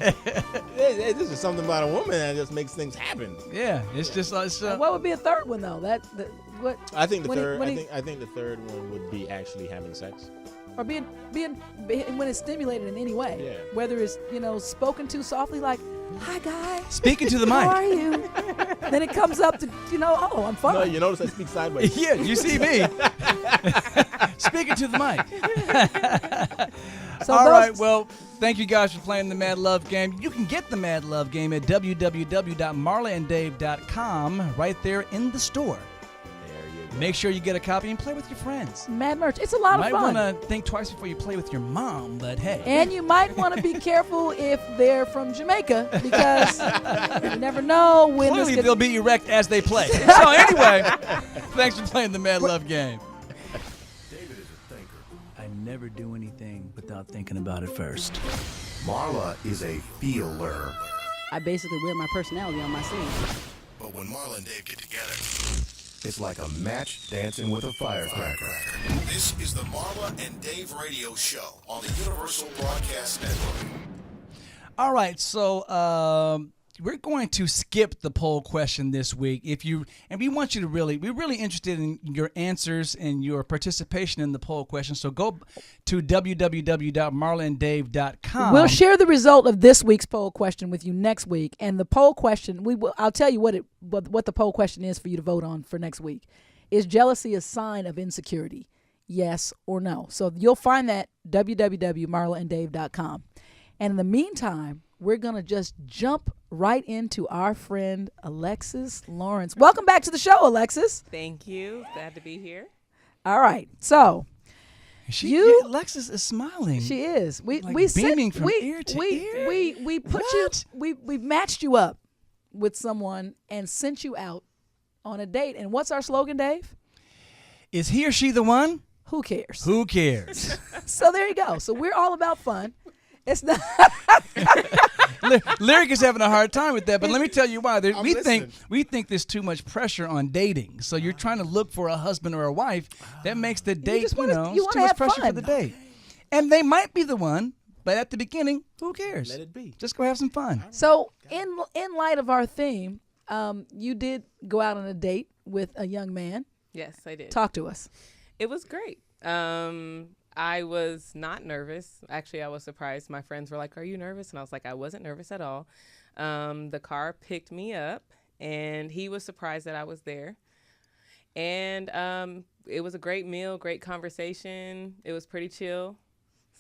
this is something about a woman that just makes things happen. Yeah, it's just like What would be a third one though? What? I think the When he- third. when I he- think I think the third one would be actually having sex. Or being when it's stimulated in any way. Yeah. Whether it's spoken to softly like, "Hi guy, speaking to the how mic. are you?" Then it comes up to oh, I'm fine. No, you notice I speak sideways. Yeah, you see me. Speaking to the mic. So All those- right, well, thank you guys for playing the Mad Love game. You can get the Mad Love game at www.marlandave.com right there in the store. There you Make sure you get a copy and play with your friends. MaD merch. It's a lot You of might fun. want to think twice before you play with your mom, but hey. And you might want to be careful if they're from Jamaica because you never know when Clearly, this they'll be erect as they play. So anyway, thanks for playing the MaD Love game. David is a thinker. I never do anything without thinking about it first. Marla is a feeler. I basically wear my personality on my sleeve. But when Marla and Dave get together, it's like a match dancing with a firecracker. This is the Marla and Dave radio show on the Universal Broadcast Network. All right, so we're going to skip the poll question this week. We want you to we're really interested in your answers and your participation in the poll question. So go to www.marlandave.com. We'll share the result of this week's poll question with you next week, and the poll question I'll tell you what the poll question is for you to vote on for next week. Is jealousy a sign of insecurity? Yes or no? So you'll find that www.marlandave.com. And in the meantime, we're going to just jump right into our friend Alexis Lawrence. Welcome back to the show, Alexis. Thank you. Glad to be here. All right. So Alexis is smiling. she is. We beaming from ear to ear. We put we matched you up with someone and sent you out on a date. And what's our slogan, Dave? Is he or she the one? Who cares? Who cares? So there you go. So we're all about fun. It's not. Lyriq is having a hard time with that, but let me tell you why. We think there's too much pressure on dating. So you're trying to look for a husband or a wife. That makes the date, you wanna it's too much have pressure fun. for the date. And they might be the one, but at the beginning, who cares? Let it be. Just go have some fun. So in light of our theme, you did go out on a date with a young man. Yes, I did. Talk to us. It was great. I was not nervous. Actually, I was surprised. My friends were like, "Are you nervous?" And I was like, "I wasn't nervous at all." The car picked me up, and he was surprised that I was there. And it was a great meal, great conversation. It was pretty chill.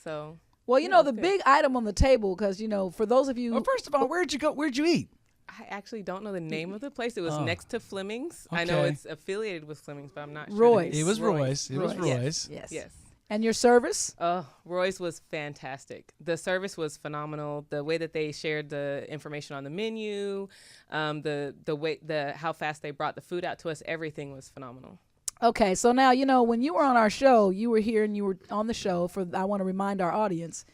So. Well, yeah, it was the good. big item on the table, because for those of you, Well, first of all, where'd you go? Where'd you eat? I actually don't know the name of the place. It was next to Fleming's. Okay. I know it's affiliated with Fleming's, but I'm not sure. Roy's. the name. It was Roy's. It was Roy's. Roy's. yes. Yes. And your service? Oh, Roy's was fantastic. The service was phenomenal. The way that they shared the information on the menu, how fast they brought the food out to us, everything was phenomenal. Okay, so now when you were on our show, you were here and you were on the show I want to remind our audience.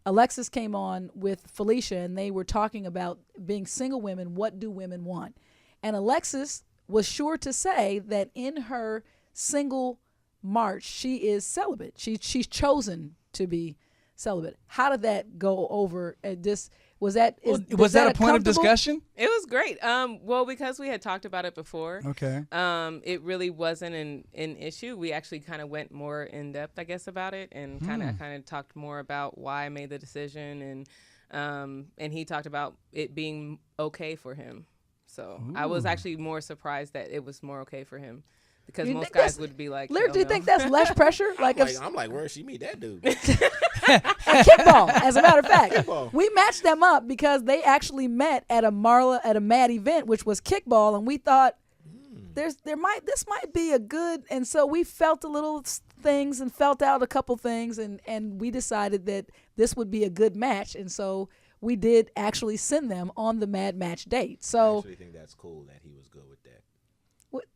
Alexis came on with Felicia, and they were talking about being single women. What do women want? And Alexis was sure to say that in her single march, she is celibate. She's chosen to be celibate. How did that go over? Was that Was that a point of comfortable? discussion? It was great. Well, because we had talked about it before. Okay. It really wasn't an issue. We actually kind of went more in depth, I guess, about it, and kind of talked more about why I made the decision, and he talked about it being okay for him. So I was actually more surprised that it was more okay for him, because You most think guys that's- would be like, Lyriq, "Hell do you no." think that's less pressure? I'm like, where'd she meet that dude? Kickball, as a matter of fact. Kickball. We matched them up because they actually met at a MaD event, which was kickball, and we thought this might be a good, and so we felt a little things and felt out a couple things, and we decided that this would be a good match, and so we did actually send them on the MaD match date. I So actually think that's cool that he was good with that.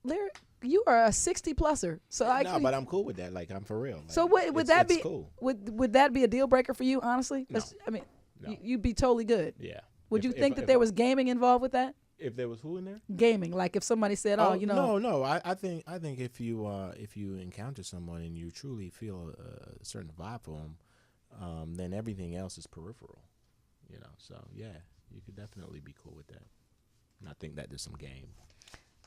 Lyriq, you are a 60-pluser, so No, but I'm cool with that. Like, I'm for real. Like, so would that it's be cool? would that be a deal breaker for you? Honestly, No. I mean, No. you'd be totally good. Yeah. Would you think that there was gaming involved with that? If there was who in there? Gaming, like if somebody said, No. I think if you encounter someone and you truly feel a certain vibe for them, then everything else is peripheral. So yeah, you could definitely be cool with that. And I think that there's some game.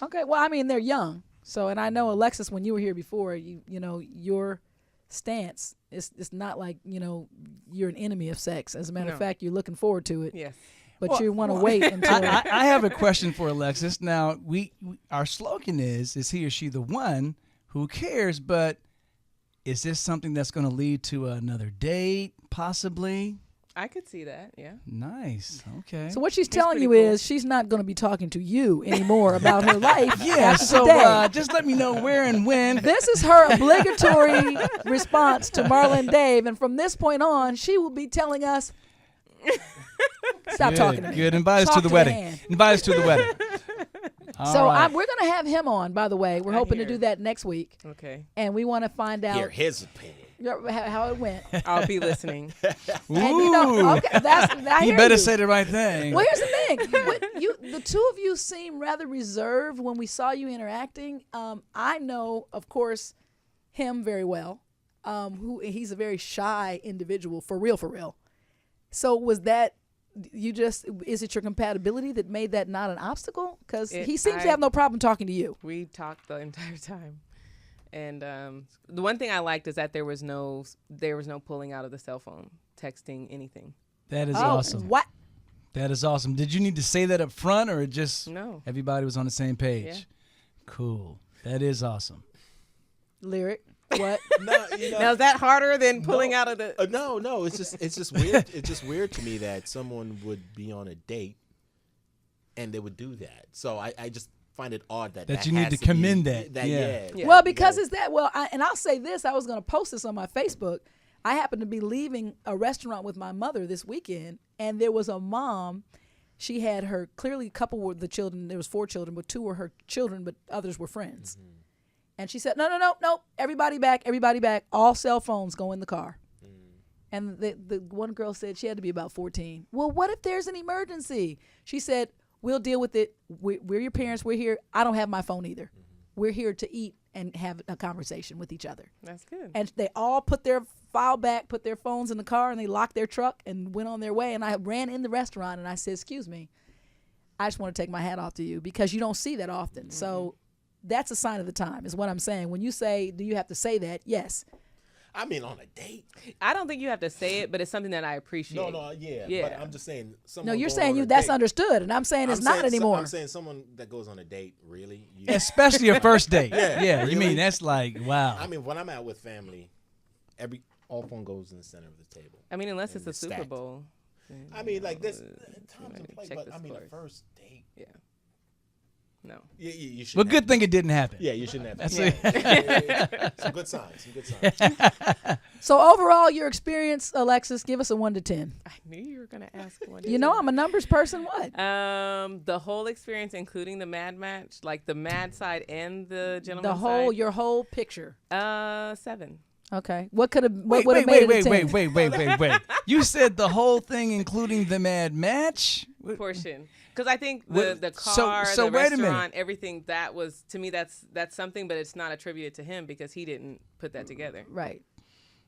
Okay, well, I mean, they're young. So, and I know, Alexis, when you were here before, your stance it's not like, you're an enemy of sex. As a matter of No. fact, you're looking forward to it. Yes. But you want to wait until... I have a question for Alexis. Now, our slogan is he or she the one? Who cares? But is this something that's going to lead to another date, possibly? I could see that. Yeah. Nice. Okay. So what she's He's telling pretty you cool. is she's not going to be talking to you anymore about her life. yeah. after So today. just let me know where and when. This is her obligatory response to Marla and Dave, and from this point on, she will be telling us, "Stop talking to me." Good. Invite us Talk to the the wedding. hand. Invite us to the wedding. So All right. we're going to have him on, by the way. We're hoping to hear. do that next week, Okay. and we want to find Hear out his opinion. how it went. I'll be listening. And you know, okay, I You hear better you. say the right thing. Well, here's the thing. The two of you seem rather reserved when we saw you interacting. I know, of course, him very well. He's a very shy individual, for real. So was that is it your compatibility that made that not an obstacle? Because he seems to have no problem talking to you. We talked the entire time. And the one thing I liked is that there was no pulling out of the cell phone, texting, anything. That is awesome. What? That is awesome. Did you need to say that up front, or just No. everybody was on the same page? Yeah. Cool. That is awesome. Lyriq? What? No, Now is that harder than pulling out of the? No. It's just weird. It's just weird to me that someone would be on a date and they would do that. So I just find it odd that you need has to commend be, that. Yeah. Yeah. Well, because it's that. Well, and I'll say this. I was going to post this on my Facebook. I happened to be leaving a restaurant with my mother this weekend, and there was a mom. She had her, clearly a couple were the children. There was 4 children, but 2 were her children, but others were friends. Mm-hmm. And she said, no, everybody back. All cell phones go in the car. And the one girl said she had to be about 14. Well, what if there's an emergency? She said, we'll deal with it. We're your parents. We're here. I don't have my phone either. We're here to eat and have a conversation with each other. That's good. And they all put their file back, put their phones in the car, and they locked their truck and went on their way. And I ran in the restaurant and I said, excuse me, I just want to take my hat off to you because you don't see that often. Mm-hmm. So that's a sign of the time is what I'm saying. When you say, do you have to say that? Yes. I mean, on a date. I don't think you have to say it, but it's something that I appreciate. Yeah. But I'm just saying. No, you're saying that's understood, and I'm saying it's not anymore. I'm saying someone that goes on a date, really. Especially a first date. Yeah. You mean that's like, wow. I mean, when I'm out with family, all phone goes in the center of the table. I mean, unless it's a stacked. Super Bowl. I mean, like this times in play, check but the I mean, a scores. first date. Yeah. No. Yeah, you should. Well, good thing it didn't happen. Yeah, you shouldn't have. That's Yeah. Some good signs. So overall, your experience, Alexis, give us a 1 to 10. I knew you were gonna ask one. You know I'm a numbers person. What? The whole experience, including the MaD match, like the MaD side and the gentleman side. Your whole picture. 7. Okay. What could have? What Wait, would have made it a 10? wait. You said the whole thing, including the MaD match? Portion. Because I think the What- car, so the wait a minute. restaurant, everything, that was, to me, that's something, but it's not attributed to him because he didn't put that together. Right.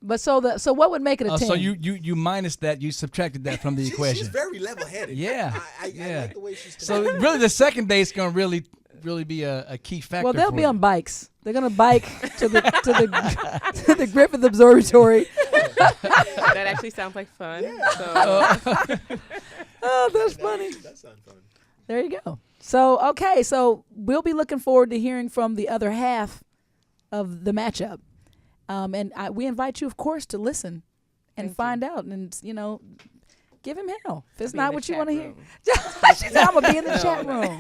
But so what would make it a 10? So you minus that, you subtracted that from the equation. She's very level-headed. Yeah. I like the way she's. So really, the second date's gonna really be a key factor. Well, they'll for be you. on bikes. They're gonna bike to the to the Griffith Observatory. That actually sounds like fun. Yeah. So, Oh, that's funny. That sounds fun. There you go. So okay, so we'll be looking forward to hearing from the other half of the matchup, and we invite you, of course, to listen and find out, and give him hell if it's Be in not the what you chat want to hear. room. She said, "I'm gonna be in the chat room.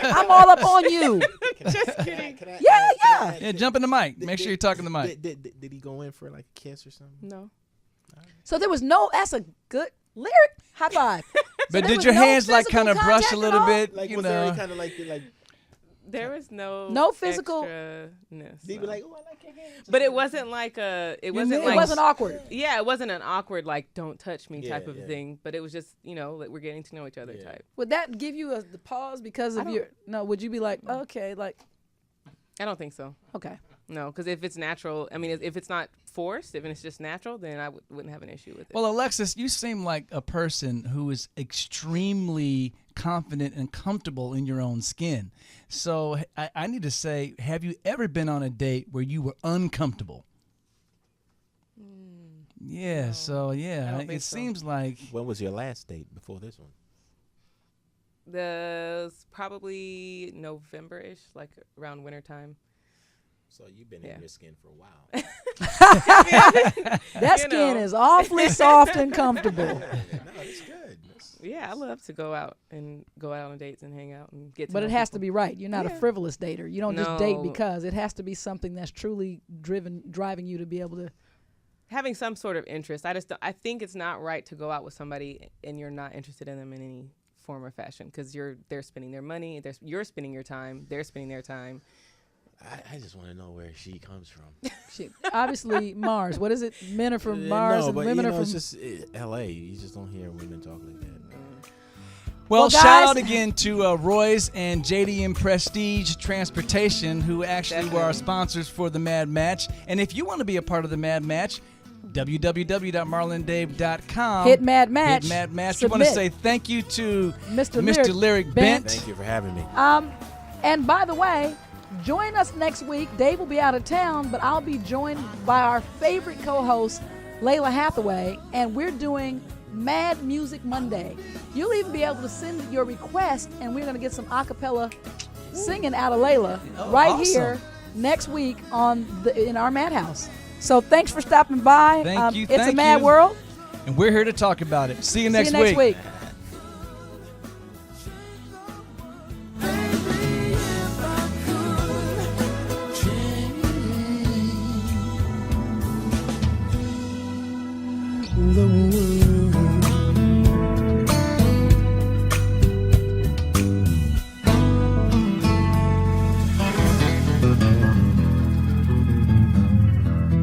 I'm all up on you." Just kidding. Yeah, jump in the mic. Make sure you're talking to the mic. Did he go in for like a kiss or something? No. So there was that's a good Lyriq. High five. But there did was your no hands like physical kind of brush a contact at little all? bit? Like, you was there know? any kind of like? There was No physical- extraness, Did he be no. like, oh, I like your hands? But it wasn't like it wasn't It like wasn't awkward. Yeah, it wasn't an awkward like don't touch me Yeah, type of yeah. thing, but it was just like we're getting to know each other type. Would that give you the pause because of your? No. Would you be like, okay, like, I don't think so. okay. No, because if it's natural, I mean, if it's not forced, if it's just natural, then I wouldn't have an issue with it. Well, Alexis, you seem like a person who is extremely confident and comfortable in your own skin. So I need to say, have you ever been on a date where you were uncomfortable? Yeah, no. so I yeah, don't it think so. seems like When was your last date before this one? The probably November-ish, like around wintertime. So you've been in your skin for a while. That skin is awfully soft and comfortable. No, it's good. Yeah, I love to go out on dates and hang out and get to But know it has people. to be right. You're not a frivolous dater. You don't just date No. because. It has to be something that's truly driving you to be able to. Having some sort of interest. I think it's not right to go out with somebody and you're not interested in them in any form or fashion because they're spending their money, you're spending your time, they're spending their time. I just want to know where she comes from. Obviously, Mars. What is it? Men are from Mars no, and but women you are know, from. it's just L.A. You just don't hear women talk like that. Well, guys, shout out again to Royce and JD and Prestige Transportation, who actually were our sponsors for the MaD Match. And if you want to be a part of the MaD Match, www.marlandave.com. Hit MaD Match. Hit MaD Match. We Submit. want to say thank you to Mr. Lyriq Bent. Thank you for having me. And by the way, join us next week. Dave will be out of town, but I'll be joined by our favorite co-host, Layla Hathaway, and we're doing MaD Music Monday. You'll even be able to send your request, and we're going to get some a cappella singing out of Layla here next week in our Madhouse. So thanks for stopping by. Thank you. It's a mad world. And we're here to talk about it. See you next week. week. The world